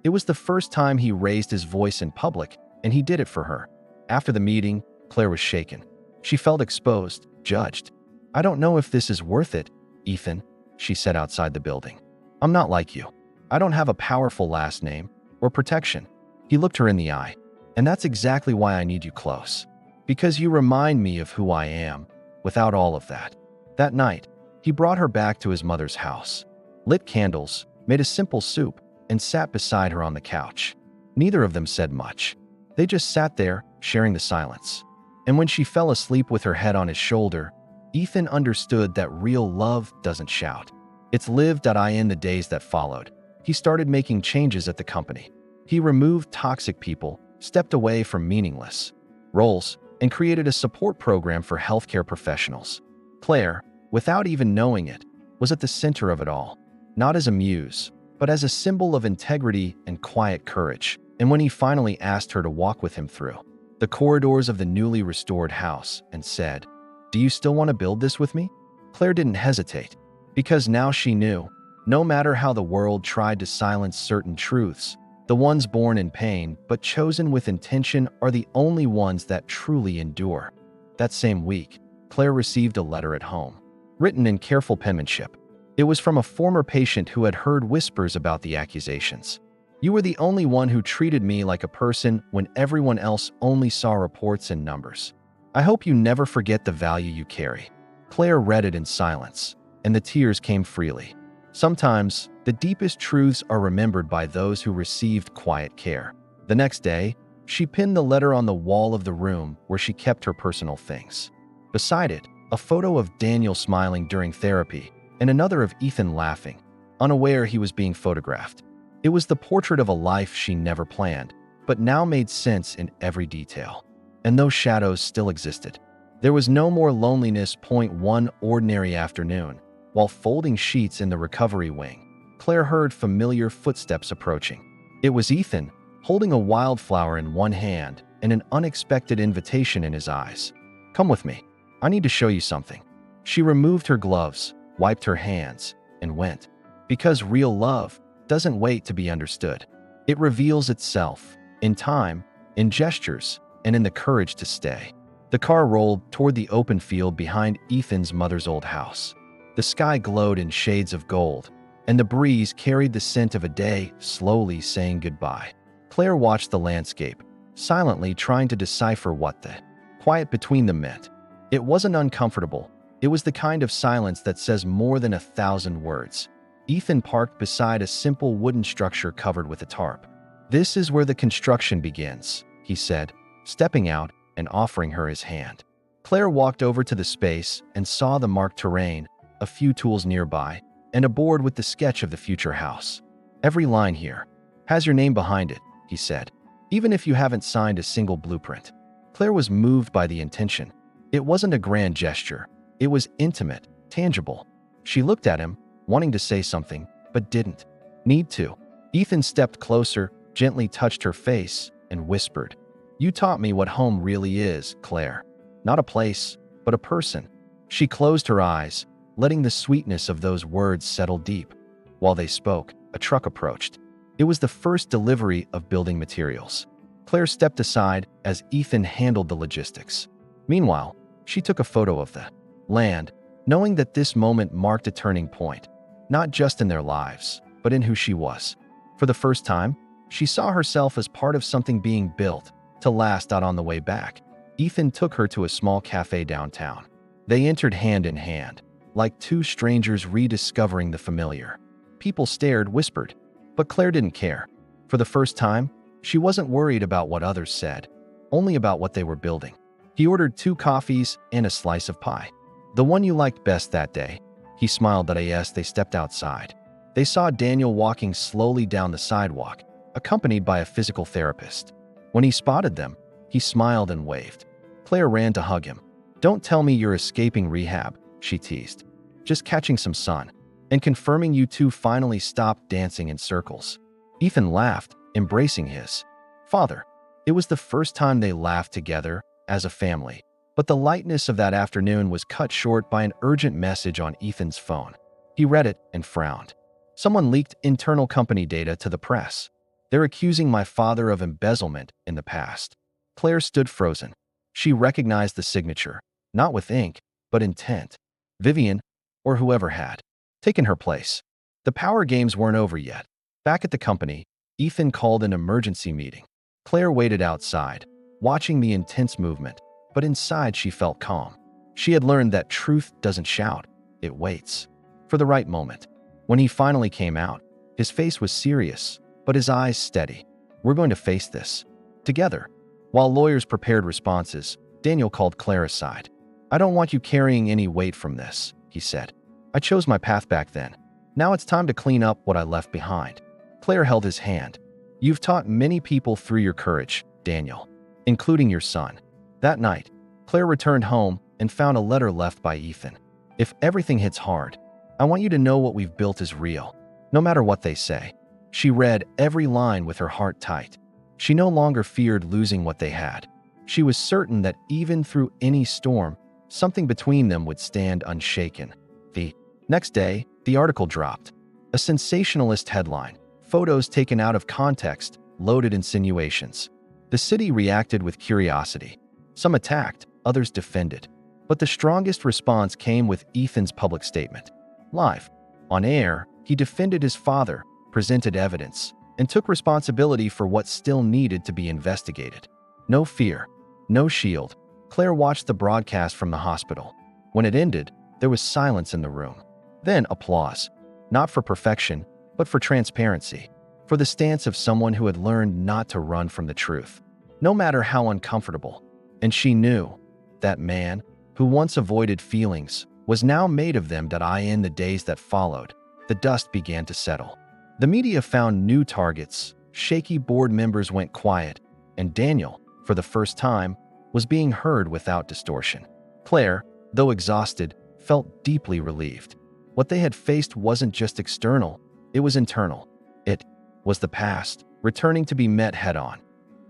S1: It was the first time he raised his voice in public, and he did it for her. After the meeting, Claire was shaken. She felt exposed, judged. "I don't know if this is worth it, Ethan," she said outside the building. "I'm not like you. I don't have a powerful last name or protection." He looked her in the eye. "And that's exactly why I need you close. Because you remind me of who I am, without all of that." That night, he brought her back to his mother's house, lit candles, made a simple soup, and sat beside her on the couch. Neither of them said much. They just sat there, sharing the silence. And when she fell asleep with her head on his shoulder, Ethan understood that real love doesn't shout. It's lived. In the days that followed, he started making changes at the company. He removed toxic people, stepped away from meaningless roles, and created a support program for healthcare professionals. Claire, without even knowing it, was at the center of it all, not as a muse, but as a symbol of integrity and quiet courage. And when he finally asked her to walk with him through the corridors of the newly restored house and said, "Do you still want to build this with me?" Claire didn't hesitate, because now she knew, no matter how the world tried to silence certain truths, the ones born in pain but chosen with intention are the only ones that truly endure. That same week, Claire received a letter at home, written in careful penmanship. It was from a former patient who had heard whispers about the accusations. "You were the only one who treated me like a person when everyone else only saw reports and numbers. I hope you never forget the value you carry." Claire read it in silence, and the tears came freely. Sometimes, the deepest truths are remembered by those who received quiet care. The next day, she pinned the letter on the wall of the room where she kept her personal things. Beside it, a photo of Daniel smiling during therapy, and another of Ethan laughing, unaware he was being photographed. It was the portrait of a life she never planned, but now made sense in every detail. And those shadows still existed. There was no more loneliness. One ordinary afternoon, while folding sheets in the recovery wing, Claire heard familiar footsteps approaching. It was Ethan, holding a wildflower in one hand and an unexpected invitation in his eyes. "Come with me. I need to show you something." She removed her gloves, wiped her hands, and went. Because real love doesn't wait to be understood. It reveals itself, in time, in gestures, and in the courage to stay. The car rolled toward the open field behind Ethan's mother's old house. The sky glowed in shades of gold, and the breeze carried the scent of a day slowly saying goodbye. Claire watched the landscape, silently trying to decipher what the quiet between them meant. It wasn't uncomfortable. It was the kind of silence that says more than 1,000 words. Ethan parked beside a simple wooden structure covered with a tarp. "This is where the construction begins," he said, stepping out and offering her his hand. Claire walked over to the space and saw the marked terrain, a few tools nearby, and a board with the sketch of the future house. "Every line here has your name behind it," he said, "even if you haven't signed a single blueprint." Claire was moved by the intention. It wasn't a grand gesture. It was intimate, tangible. She looked at him, wanting to say something, but didn't need to. Ethan stepped closer, gently touched her face, and whispered, "You taught me what home really is, Claire. Not a place, but a person." She closed her eyes, letting the sweetness of those words settle deep. While they spoke, a truck approached. It was the first delivery of building materials. Claire stepped aside as Ethan handled the logistics. Meanwhile, she took a photo of the land, knowing that this moment marked a turning point, not just in their lives, but in who she was. For the first time, she saw herself as part of something being built to last. Out on the way back, Ethan took her to a small cafe downtown. They entered hand in hand, like two strangers rediscovering the familiar. People stared, whispered, but Claire didn't care. For the first time, she wasn't worried about what others said, only about what they were building. He ordered 2 coffees and a slice of pie. "The one you liked best that day?" He smiled as they stepped outside. They saw Daniel walking slowly down the sidewalk, accompanied by a physical therapist. When he spotted them, he smiled and waved. Claire ran to hug him. "Don't tell me you're escaping rehab," she teased. "Just catching some sun and confirming you two finally stopped dancing in circles." Ethan laughed, embracing his father. It was the first time they laughed together as a family. But the lightness of that afternoon was cut short by an urgent message on Ethan's phone. He read it and frowned. "Someone leaked internal company data to the press. They're accusing my father of embezzlement in the past." Claire stood frozen. She recognized the signature, not with ink, but intent. Vivian, or whoever had taken her place. The power games weren't over yet. Back at the company, Ethan called an emergency meeting. Claire waited outside, watching the intense movement, but inside she felt calm. She had learned that truth doesn't shout, it waits for the right moment. When he finally came out, his face was serious, but his eyes steady. "We're going to face this together." While lawyers prepared responses, Daniel called Claire aside. "I don't want you carrying any weight from this," he said. "I chose my path back then. Now it's time to clean up what I left behind." Claire held his hand. "You've taught many people through your courage, Daniel, including your son." That night, Claire returned home and found a letter left by Ethan. "If everything hits hard, I want you to know what we've built is real, no matter what they say." She read every line with her heart tight. She no longer feared losing what they had. She was certain that even through any storm, something between them would stand unshaken. The next day, the article dropped. A sensationalist headline, photos taken out of context, loaded insinuations. The city reacted with curiosity. Some attacked, others defended. But the strongest response came with Ethan's public statement. Live, on air, he defended his father, presented evidence, and took responsibility for what still needed to be investigated. No fear, no shield. Claire watched the broadcast from the hospital. When it ended, there was silence in the room. Then applause. Not for perfection, but for transparency. For the stance of someone who had learned not to run from the truth, no matter how uncomfortable. And she knew that man, who once avoided feelings, was now made of them. In the days that followed, the dust began to settle. The media found new targets, shaky board members went quiet, and Daniel, for the first time, was being heard without distortion. Claire, though exhausted, felt deeply relieved. What they had faced wasn't just external, it was internal. It was the past, returning to be met head-on.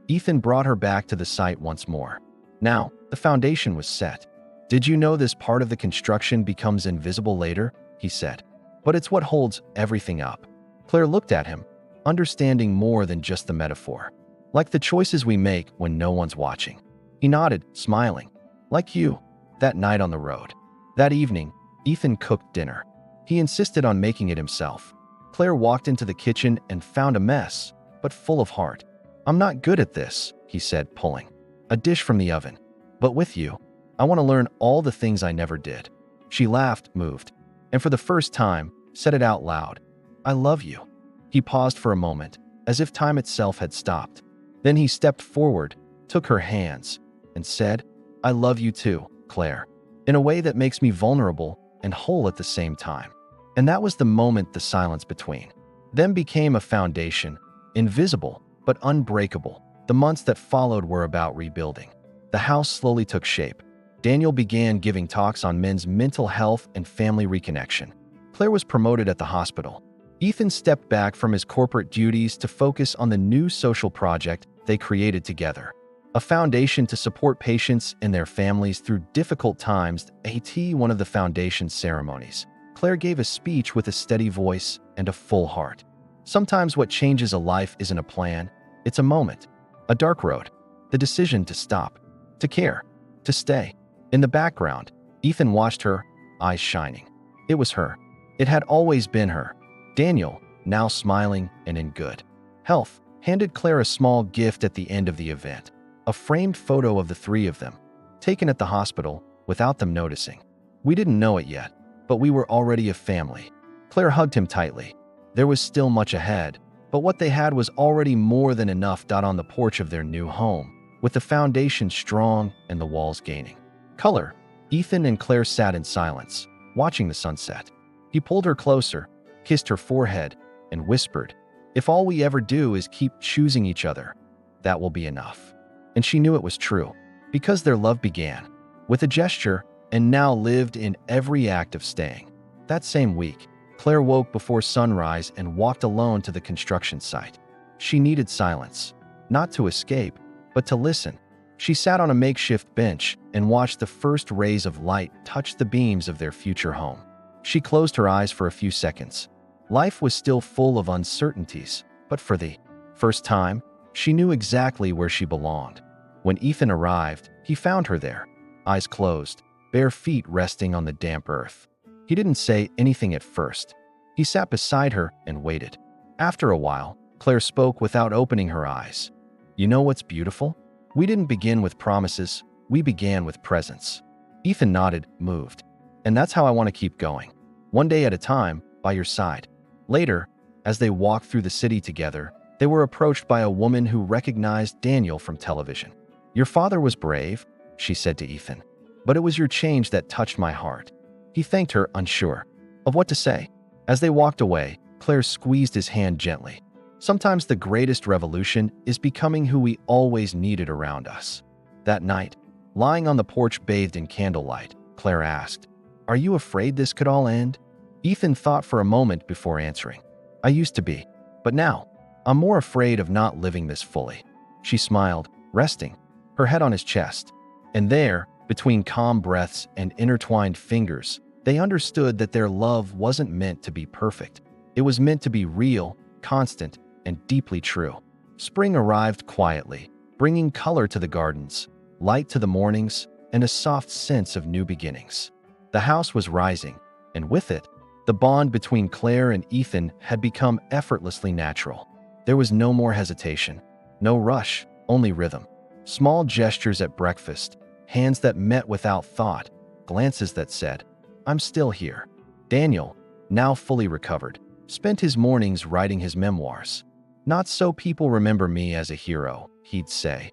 S1: Ethan brought her back to the site once more. Now, the foundation was set. "Did you know this part of the construction becomes invisible later?" he said. "But it's what holds everything up." Claire looked at him, understanding more than just the metaphor. "Like the choices we make when no one's watching." He nodded, smiling. "Like you, that night on the road." That evening, Ethan cooked dinner. He insisted on making it himself. Claire walked into the kitchen and found a mess, but full of heart. "I'm not good at this," he said, pulling a dish from the oven. But with you, I want to learn all the things I never did. She laughed, moved, and for the first time, said it out loud. I love you. He paused for a moment, as if time itself had stopped. Then he stepped forward, took her hands, and said, I love you too, Claire, in a way that makes me vulnerable and whole at the same time. And that was the moment the silence between them became a foundation, invisible but unbreakable. The months that followed were about rebuilding. The house slowly took shape. Daniel began giving talks on men's mental health and family reconnection. Claire was promoted at the hospital. Ethan stepped back from his corporate duties to focus on the new social project they created together, a foundation to support patients and their families through difficult times. At one of the foundation ceremonies, Claire gave a speech with a steady voice and a full heart. Sometimes what changes a life isn't a plan, it's a moment, a dark road, the decision to stop, to care, to stay. In the background, Ethan watched her, eyes shining. It was her. It had always been her. Daniel, now smiling and in good health, handed Claire a small gift at the end of the event, a framed photo of the three of them, taken at the hospital without them noticing. We didn't know it yet, but we were already a family. Claire hugged him tightly. There was still much ahead, but what they had was already more than enough. On the porch of their new home, with the foundation strong and the walls gaining color, Ethan and Claire sat in silence, watching the sunset. He pulled her closer, kissed her forehead, and whispered, if all we ever do is keep choosing each other, that will be enough. And she knew it was true, because their love began with a gesture and now lived in every act of staying. That same week, Claire woke before sunrise and walked alone to the construction site. She needed silence, not to escape, but to listen. She sat on a makeshift bench and watched the first rays of light touch the beams of their future home. She closed her eyes for a few seconds. Life was still full of uncertainties, but for the first time, she knew exactly where she belonged. When Ethan arrived, he found her there, eyes closed, bare feet resting on the damp earth. He didn't say anything at first. He sat beside her and waited. After a while, Claire spoke without opening her eyes. You know what's beautiful? We didn't begin with promises, we began with presence. Ethan nodded, moved. And that's how I want to keep going. One day at a time, by your side. Later, as they walked through the city together, they were approached by a woman who recognized Daniel from television. Your father was brave, she said to Ethan, but it was your change that touched my heart. He thanked her, unsure of what to say. As they walked away, Claire squeezed his hand gently. Sometimes the greatest revolution is becoming who we always needed around us. That night, lying on the porch bathed in candlelight, Claire asked, are you afraid this could all end? Ethan thought for a moment before answering. I used to be, but now, I'm more afraid of not living this fully. She smiled, resting her head on his chest. And there, between calm breaths and intertwined fingers, they understood that their love wasn't meant to be perfect. It was meant to be real, constant, and deeply true. Spring arrived quietly, bringing color to the gardens, light to the mornings, and a soft sense of new beginnings. The house was rising, and with it, the bond between Claire and Ethan had become effortlessly natural. There was no more hesitation, no rush, only rhythm. Small gestures at breakfast, hands that met without thought, glances that said, I'm still here. Daniel, now fully recovered, spent his mornings writing his memoirs. Not so people remember me as a hero, he'd say,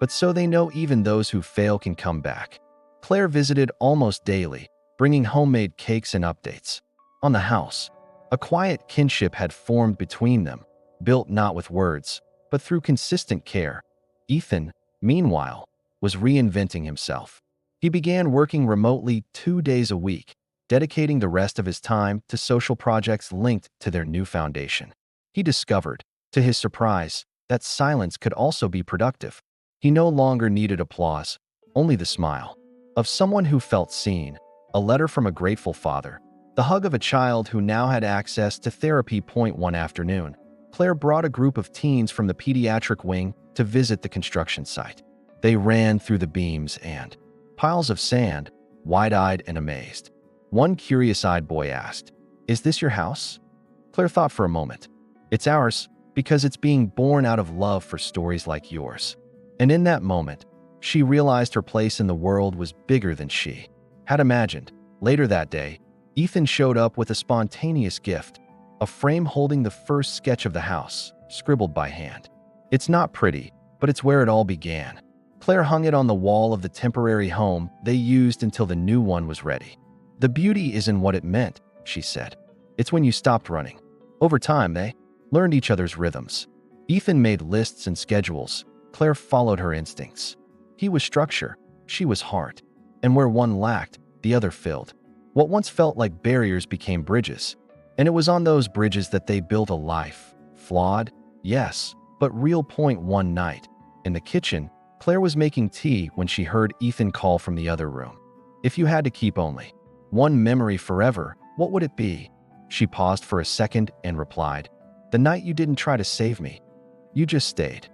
S1: but so they know even those who fail can come back. Claire visited almost daily, bringing homemade cakes and updates. On the house, a quiet kinship had formed between them, built not with words, but through consistent care. Ethan, meanwhile, was reinventing himself. He began working remotely 2 days a week, dedicating the rest of his time to social projects linked to their new foundation. He discovered, to his surprise, that silence could also be productive. He no longer needed applause, only the smile of someone who felt seen, a letter from a grateful father, the hug of a child who now had access to therapy. One afternoon, Claire brought a group of teens from the pediatric wing to visit the construction site. They ran through the beams and piles of sand, wide-eyed and amazed. One curious-eyed boy asked, "Is this your house?" Claire thought for a moment. "It's ours, because it's being born out of love for stories like yours." And in that moment, she realized her place in the world was bigger than she had imagined. Later that day, Ethan showed up with a spontaneous gift, a frame holding the first sketch of the house, scribbled by hand. It's not pretty, but it's where it all began. Claire hung it on the wall of the temporary home they used until the new one was ready. The beauty isn't what it meant, she said. It's when you stopped running. Over time, they learned each other's rhythms. Ethan made lists and schedules. Claire followed her instincts. He was structure, she was heart. And where one lacked, the other filled. What once felt like barriers became bridges. And it was on those bridges that they built a life. Flawed, yes, but real. One night, in the kitchen, Claire was making tea when she heard Ethan call from the other room. If you had to keep only one memory forever, what would it be? She paused for a second and replied, "The night you didn't try to save me. You just stayed."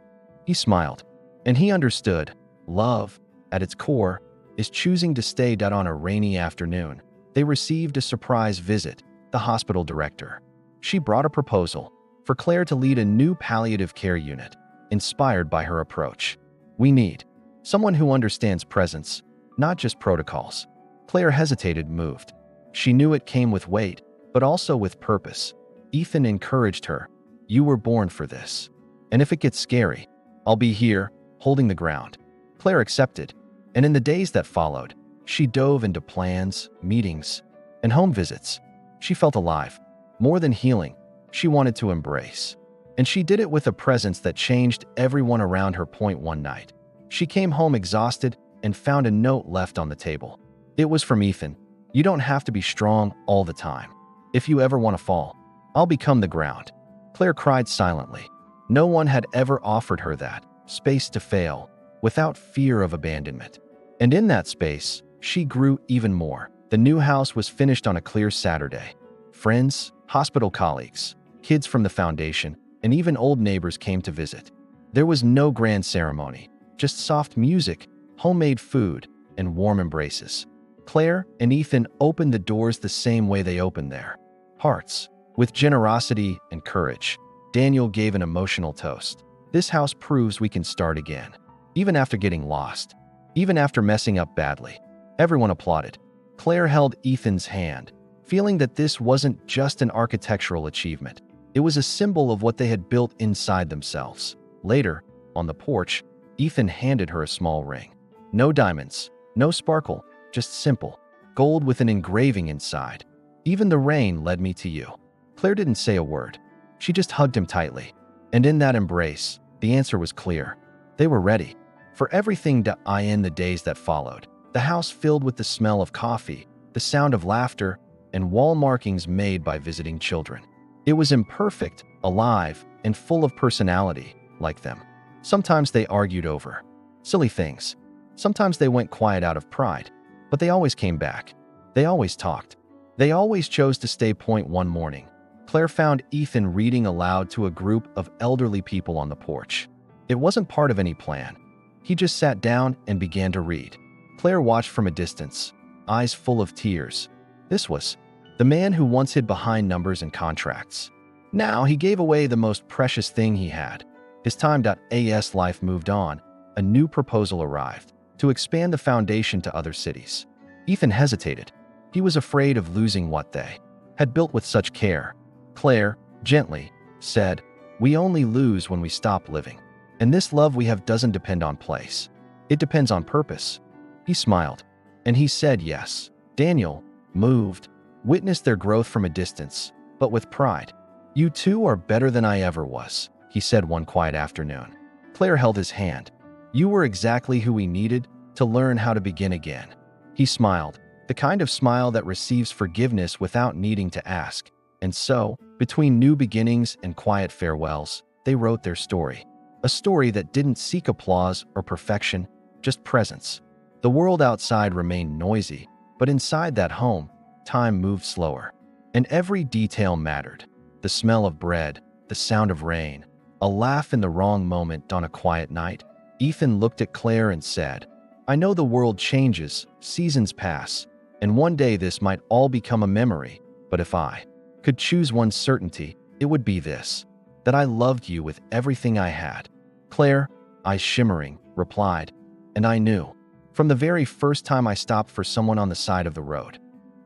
S1: He smiled, and he understood. Love, at its core, is choosing to stay. On a rainy afternoon, they received a surprise visit, the hospital director. She brought a proposal for Claire to lead a new palliative care unit, inspired by her approach. "We need someone who understands presence, not just protocols." Claire hesitated, moved. She knew it came with weight, but also with purpose. Ethan encouraged her. "You were born for this. And if it gets scary, I'll be here, holding the ground." Claire accepted, and in the days that followed, she dove into plans, meetings, and home visits. She felt alive. More than healing, she wanted to embrace. And she did it with a presence that changed everyone around her. One night, she came home exhausted and found a note left on the table. It was from Ethan. "You don't have to be strong all the time. If you ever want to fall, I'll become the ground." Claire cried silently. No one had ever offered her that space to fail, without fear of abandonment. And in that space, she grew even more. The new house was finished on a clear Saturday. Friends, hospital colleagues, kids from the foundation, and even old neighbors came to visit. There was no grand ceremony, just soft music, homemade food, and warm embraces. Claire and Ethan opened the doors the same way they opened their hearts, with generosity and courage. Daniel gave an emotional toast. "This house proves we can start again, even after getting lost, even after messing up badly." Everyone applauded. Claire held Ethan's hand, feeling that this wasn't just an architectural achievement. It was a symbol of what they had built inside themselves. Later, on the porch, Ethan handed her a small ring. No diamonds, no sparkle, just simple gold with an engraving inside. "Even the rain led me to you." Claire didn't say a word. She just hugged him tightly. And in that embrace, the answer was clear. They were ready for everything. In the days that followed, the house filled with the smell of coffee, the sound of laughter, and wall markings made by visiting children. It was imperfect, alive, and full of personality, like them. Sometimes they argued over silly things. Sometimes they went quiet out of pride. But they always came back. They always talked. They always chose to stay. One morning, Claire found Ethan reading aloud to a group of elderly people on the porch. It wasn't part of any plan. He just sat down and began to read. Claire watched from a distance, eyes full of tears. This was the man who once hid behind numbers and contracts. Now he gave away the most precious thing he had. His time. As life moved on, a new proposal arrived to expand the foundation to other cities. Ethan hesitated. He was afraid of losing what they had built with such care. Claire, gently, said, "We only lose when we stop living. And this love we have doesn't depend on place. It depends on purpose." He smiled, and he said yes. Daniel, moved, witnessed their growth from a distance, but with pride. "You two are better than I ever was," he said one quiet afternoon. Claire held his hand. "You were exactly who we needed to learn how to begin again." He smiled, the kind of smile that receives forgiveness without needing to ask. And so, between new beginnings and quiet farewells, they wrote their story. A story that didn't seek applause or perfection, just presence. The world outside remained noisy, but inside that home, time moved slower. And every detail mattered. The smell of bread, the sound of rain, a laugh in the wrong moment on a quiet night. Ethan looked at Claire and said, "I know the world changes, seasons pass, and one day this might all become a memory, but if I could choose one certainty, it would be this, that I loved you with everything I had." Claire, eyes shimmering, replied, and I knew, from the very first time I stopped for someone on the side of the road.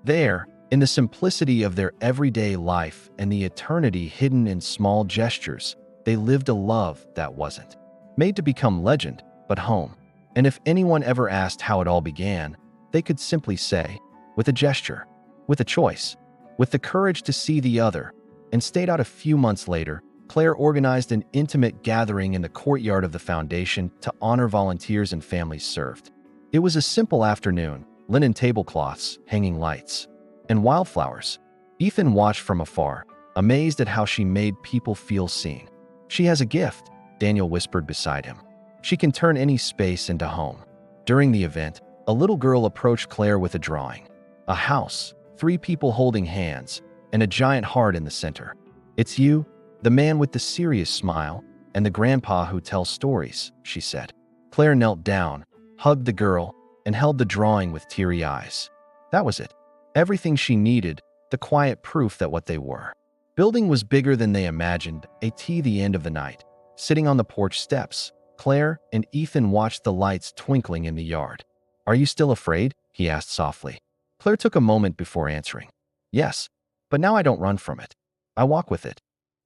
S1: There, in the simplicity of their everyday life and the eternity hidden in small gestures, they lived a love that wasn't made to become legend, but home. And if anyone ever asked how it all began, they could simply say, with a gesture, with a choice, with the courage to see the other. And stayed out a few months later, Claire organized an intimate gathering in the courtyard of the foundation to honor volunteers and families served. It was a simple afternoon, linen tablecloths, hanging lights, and wildflowers. Ethan watched from afar, amazed at how she made people feel seen. She has a gift, Daniel whispered beside him. She can turn any space into home. During the event, a little girl approached Claire with a drawing. A house, 3 people holding hands, and a giant heart in the center. It's you, the man with the serious smile, and the grandpa who tells stories, she said. Claire knelt down, hugged the girl, and held the drawing with teary eyes. That was it. Everything she needed, the quiet proof that what they were. Building was bigger than they imagined, the end of the night. Sitting on the porch steps, Claire and Ethan watched the lights twinkling in the yard. Are you still afraid? He asked softly. Claire took a moment before answering. Yes, but now I don't run from it. I walk with it.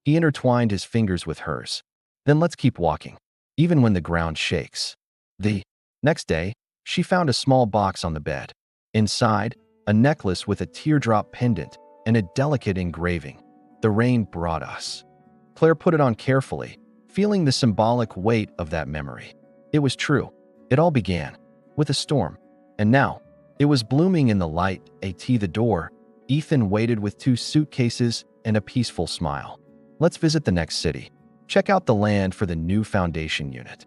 S1: He intertwined his fingers with hers. Then let's keep walking, even when the ground shakes. The next day, she found a small box on the bed. Inside, a necklace with a teardrop pendant and a delicate engraving. The rain brought us. Claire put it on carefully, feeling the symbolic weight of that memory. It was true. It all began with a storm. And now, it was blooming in the light. The door, Ethan waited with 2 suitcases and a peaceful smile. Let's visit the next city. Check out the land for the new foundation unit.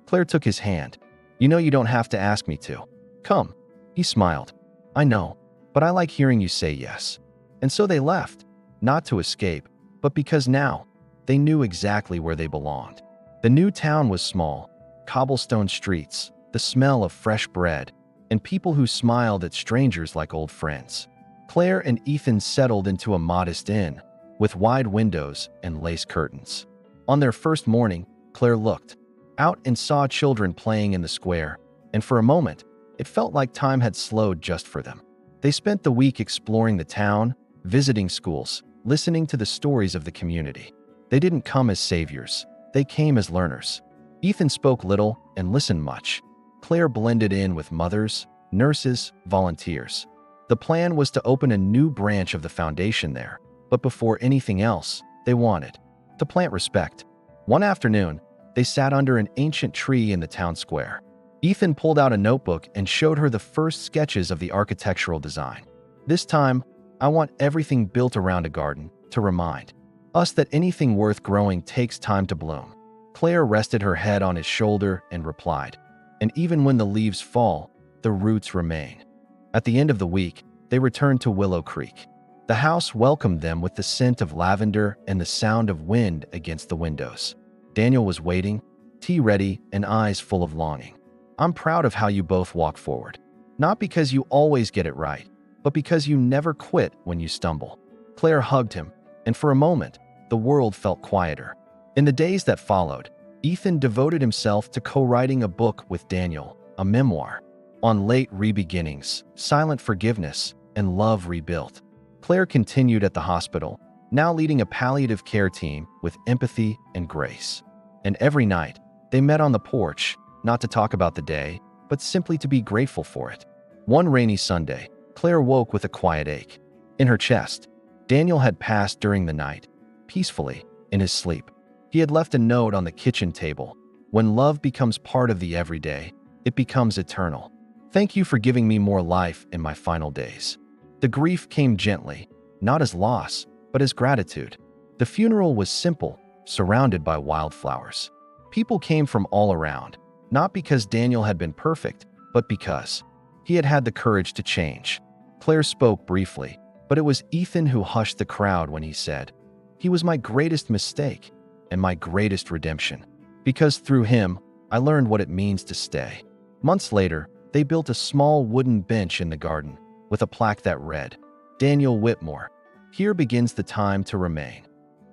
S1: Claire took his hand. You know you don't have to ask me to. Come. He smiled. I know, but I like hearing you say yes. And so they left, not to escape, but because now, they knew exactly where they belonged. The new town was small, cobblestone streets, the smell of fresh bread, and people who smiled at strangers like old friends. Claire and Ethan settled into a modest inn, with wide windows and lace curtains. On their first morning, Claire looked out and saw children playing in the square, and for a moment, it felt like time had slowed just for them. They spent the week exploring the town, visiting schools, listening to the stories of the community. They didn't come as saviors, they came as learners. Ethan spoke little and listened much. Claire blended in with mothers, nurses, volunteers. The plan was to open a new branch of the foundation there, but before anything else, they wanted to plant respect. One afternoon, they sat under an ancient tree in the town square. Ethan pulled out a notebook and showed her the first sketches of the architectural design. This time, I want everything built around a garden to remind us that anything worth growing takes time to bloom. Claire rested her head on his shoulder and replied, and even when the leaves fall, the roots remain. At the end of the week, they returned to Willow Creek. The house welcomed them with the scent of lavender and the sound of wind against the windows. Daniel was waiting, tea ready and eyes full of longing. I'm proud of how you both walk forward. Not because you always get it right, but because you never quit when you stumble. Claire hugged him, and for a moment, the world felt quieter. In the days that followed, Ethan devoted himself to co-writing a book with Daniel, a memoir, on late re-beginnings, silent forgiveness, and love rebuilt. Claire continued at the hospital, now leading a palliative care team with empathy and grace. And every night, they met on the porch, not to talk about the day, but simply to be grateful for it. One rainy Sunday, Claire woke with a quiet ache in her chest. Daniel had passed during the night, peacefully, in his sleep. He had left a note on the kitchen table. When love becomes part of the everyday, it becomes eternal. Thank you for giving me more life in my final days. The grief came gently, not as loss, but as gratitude. The funeral was simple, surrounded by wildflowers. People came from all around, not because Daniel had been perfect, but because he had had the courage to change. Claire spoke briefly, but it was Ethan who hushed the crowd when he said, "He was my greatest mistake and my greatest redemption, because through him, I learned what it means to stay." Months later, they built a small wooden bench in the garden with a plaque that read, "Daniel Whitmore, here begins the time to remain."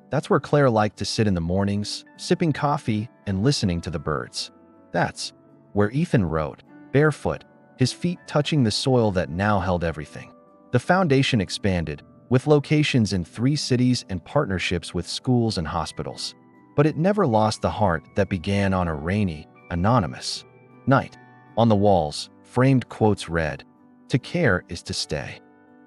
S1: That's where Claire liked to sit in the mornings, sipping coffee and listening to the birds. That's where Ethan rode, barefoot, his feet touching the soil that now held everything. The foundation expanded, with locations in 3 cities and partnerships with schools and hospitals. But it never lost the heart that began on a rainy, anonymous night. On the walls, framed quotes read, "To care is to stay.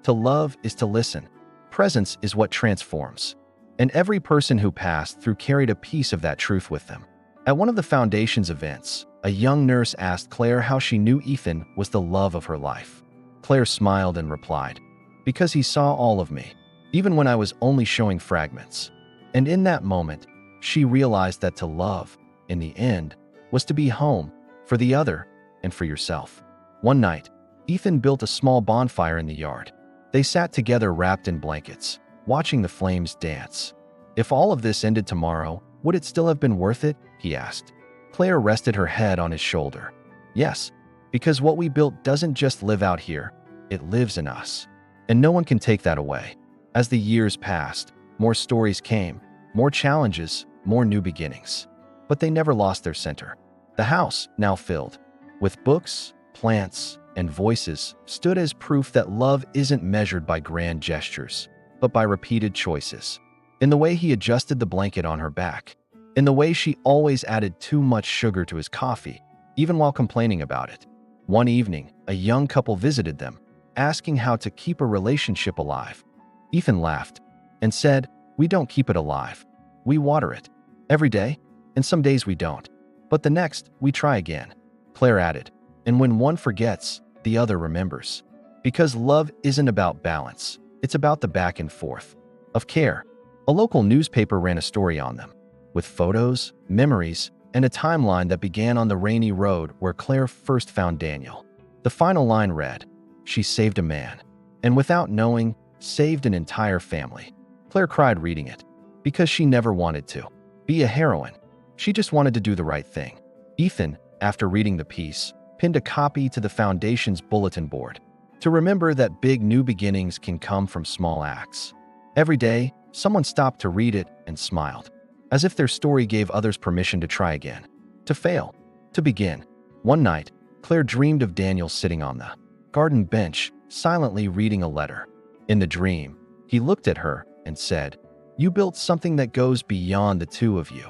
S1: To love is to listen. Presence is what transforms." And every person who passed through carried a piece of that truth with them. At one of the foundation's events, a young nurse asked Claire how she knew Ethan was the love of her life. Claire smiled and replied, "Because he saw all of me, even when I was only showing fragments." And in that moment, she realized that to love, in the end, was to be home for the other and for yourself. One night, Ethan built a small bonfire in the yard. They sat together wrapped in blankets, watching the flames dance. "If all of this ended tomorrow, would it still have been worth it?" he asked. Claire rested her head on his shoulder. "Yes, because what we built doesn't just live out here, it lives in us. And no one can take that away." As the years passed, more stories came, more challenges, more new beginnings. But they never lost their center. The house, now filled with books, plants, and voices, stood as proof that love isn't measured by grand gestures, but by repeated choices. In the way he adjusted the blanket on her back, in the way she always added too much sugar to his coffee, even while complaining about it. One evening, a young couple visited them, asking how to keep a relationship alive. Ethan laughed and said, "We don't keep it alive. We water it. Every day, and some days we don't. But the next, we try again." Claire added, "And when one forgets, the other remembers." Because love isn't about balance, it's about the back and forth of care. A local newspaper ran a story on them, with photos, memories, and a timeline that began on the rainy road where Claire first found Daniel. The final line read, "She saved a man, and without knowing, saved an entire family." Claire cried reading it, because she never wanted to be a heroine. She just wanted to do the right thing. Ethan, after reading the piece, pinned a copy to the foundation's bulletin board to remember that big new beginnings can come from small acts. Every day, someone stopped to read it and smiled, as if their story gave others permission to try again, to fail, to begin. One night, Claire dreamed of Daniel sitting on the garden bench, silently reading a letter. In the dream, he looked at her and said, "You built something that goes beyond the two of you."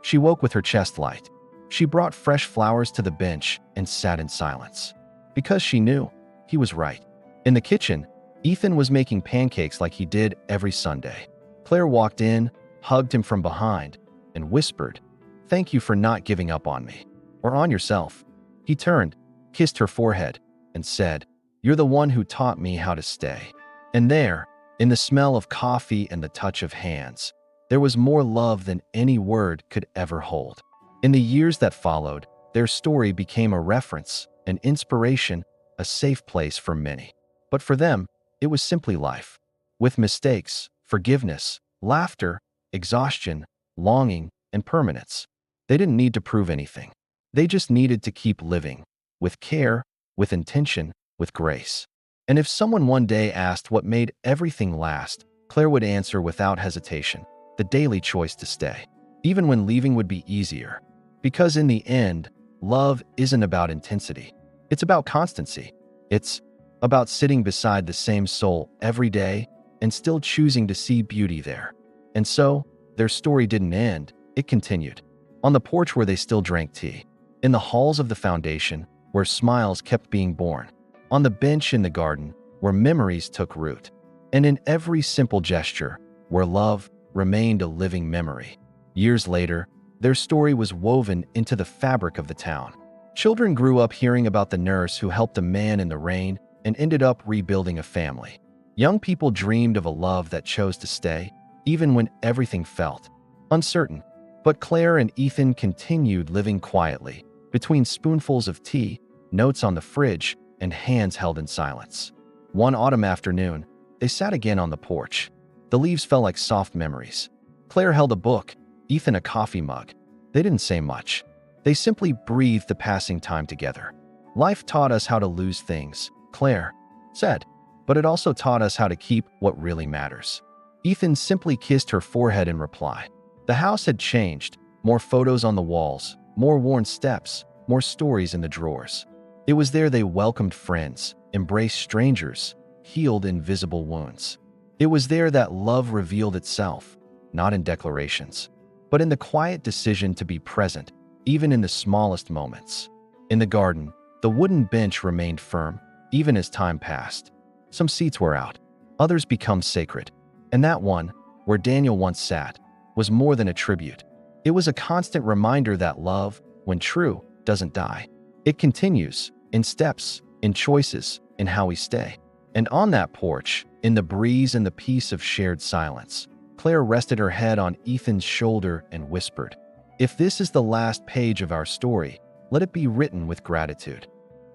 S1: She woke with her chest light. She brought fresh flowers to the bench and sat in silence, because she knew he was right. In the kitchen, Ethan was making pancakes like he did every Sunday. Claire walked in, hugged him from behind, and whispered, "Thank you for not giving up on me, or on yourself." He turned, kissed her forehead, and said, "You're the one who taught me how to stay." And there, in the smell of coffee and the touch of hands, there was more love than any word could ever hold. In the years that followed, their story became a reference, an inspiration, a safe place for many. But for them, it was simply life, with mistakes, forgiveness, laughter, exhaustion, longing, and permanence. They didn't need to prove anything. They just needed to keep living, with care, with intention, with grace. And if someone one day asked what made everything last, Claire would answer without hesitation, the daily choice to stay, even when leaving would be easier. Because in the end, love isn't about intensity. It's about constancy. It's about sitting beside the same soul every day and still choosing to see beauty there. And so, their story didn't end, it continued. On the porch where they still drank tea, in the halls of the foundation where smiles kept being born, on the bench in the garden where memories took root, and in every simple gesture where love remained a living memory. Years later, their story was woven into the fabric of the town. Children grew up hearing about the nurse who helped a man in the rain and ended up rebuilding a family. Young people dreamed of a love that chose to stay, even when everything felt uncertain. But Claire and Ethan continued living quietly, between spoonfuls of tea, notes on the fridge, and hands held in silence. One autumn afternoon, they sat again on the porch. The leaves fell like soft memories. Claire held a book, Ethan a coffee mug. They didn't say much. They simply breathed the passing time together. "Life taught us how to lose things," Claire said, "but it also taught us how to keep what really matters." Ethan simply kissed her forehead in reply. The house had changed, more photos on the walls, more worn steps, more stories in the drawers. It was there they welcomed friends, embraced strangers, healed invisible wounds. It was there that love revealed itself, not in declarations, but in the quiet decision to be present, even in the smallest moments. In the garden, the wooden bench remained firm, even as time passed. Some seats were out, others become sacred, and that one, where Daniel once sat, was more than a tribute. It was a constant reminder that love, when true, doesn't die. It continues, in steps, in choices, in how we stay. And on that porch, in the breeze and the peace of shared silence, Claire rested her head on Ethan's shoulder and whispered, "If this is the last page of our story, let it be written with gratitude."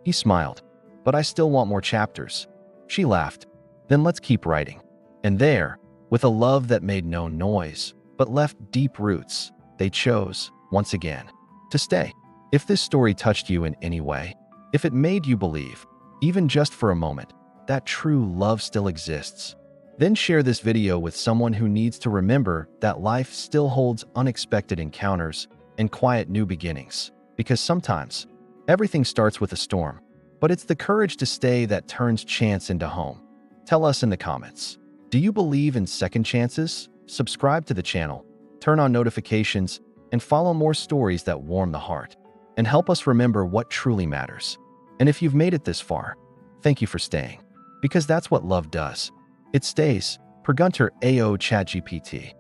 S1: He smiled, "But I still want more chapters." She laughed, "Then let's keep writing." And there, with a love that made no noise, but left deep roots, they chose, once again, to stay. If this story touched you in any way, if it made you believe, even just for a moment, that true love still exists, then share this video with someone who needs to remember that life still holds unexpected encounters and quiet new beginnings. Because sometimes, everything starts with a storm, but it's the courage to stay that turns chance into home. Tell us in the comments, do you believe in second chances? Subscribe to the channel, turn on notifications, and follow more stories that warm the heart and help us remember what truly matters. And if you've made it this far, thank you for staying. Because that's what love does. It stays. Per Gunter AO ChatGPT.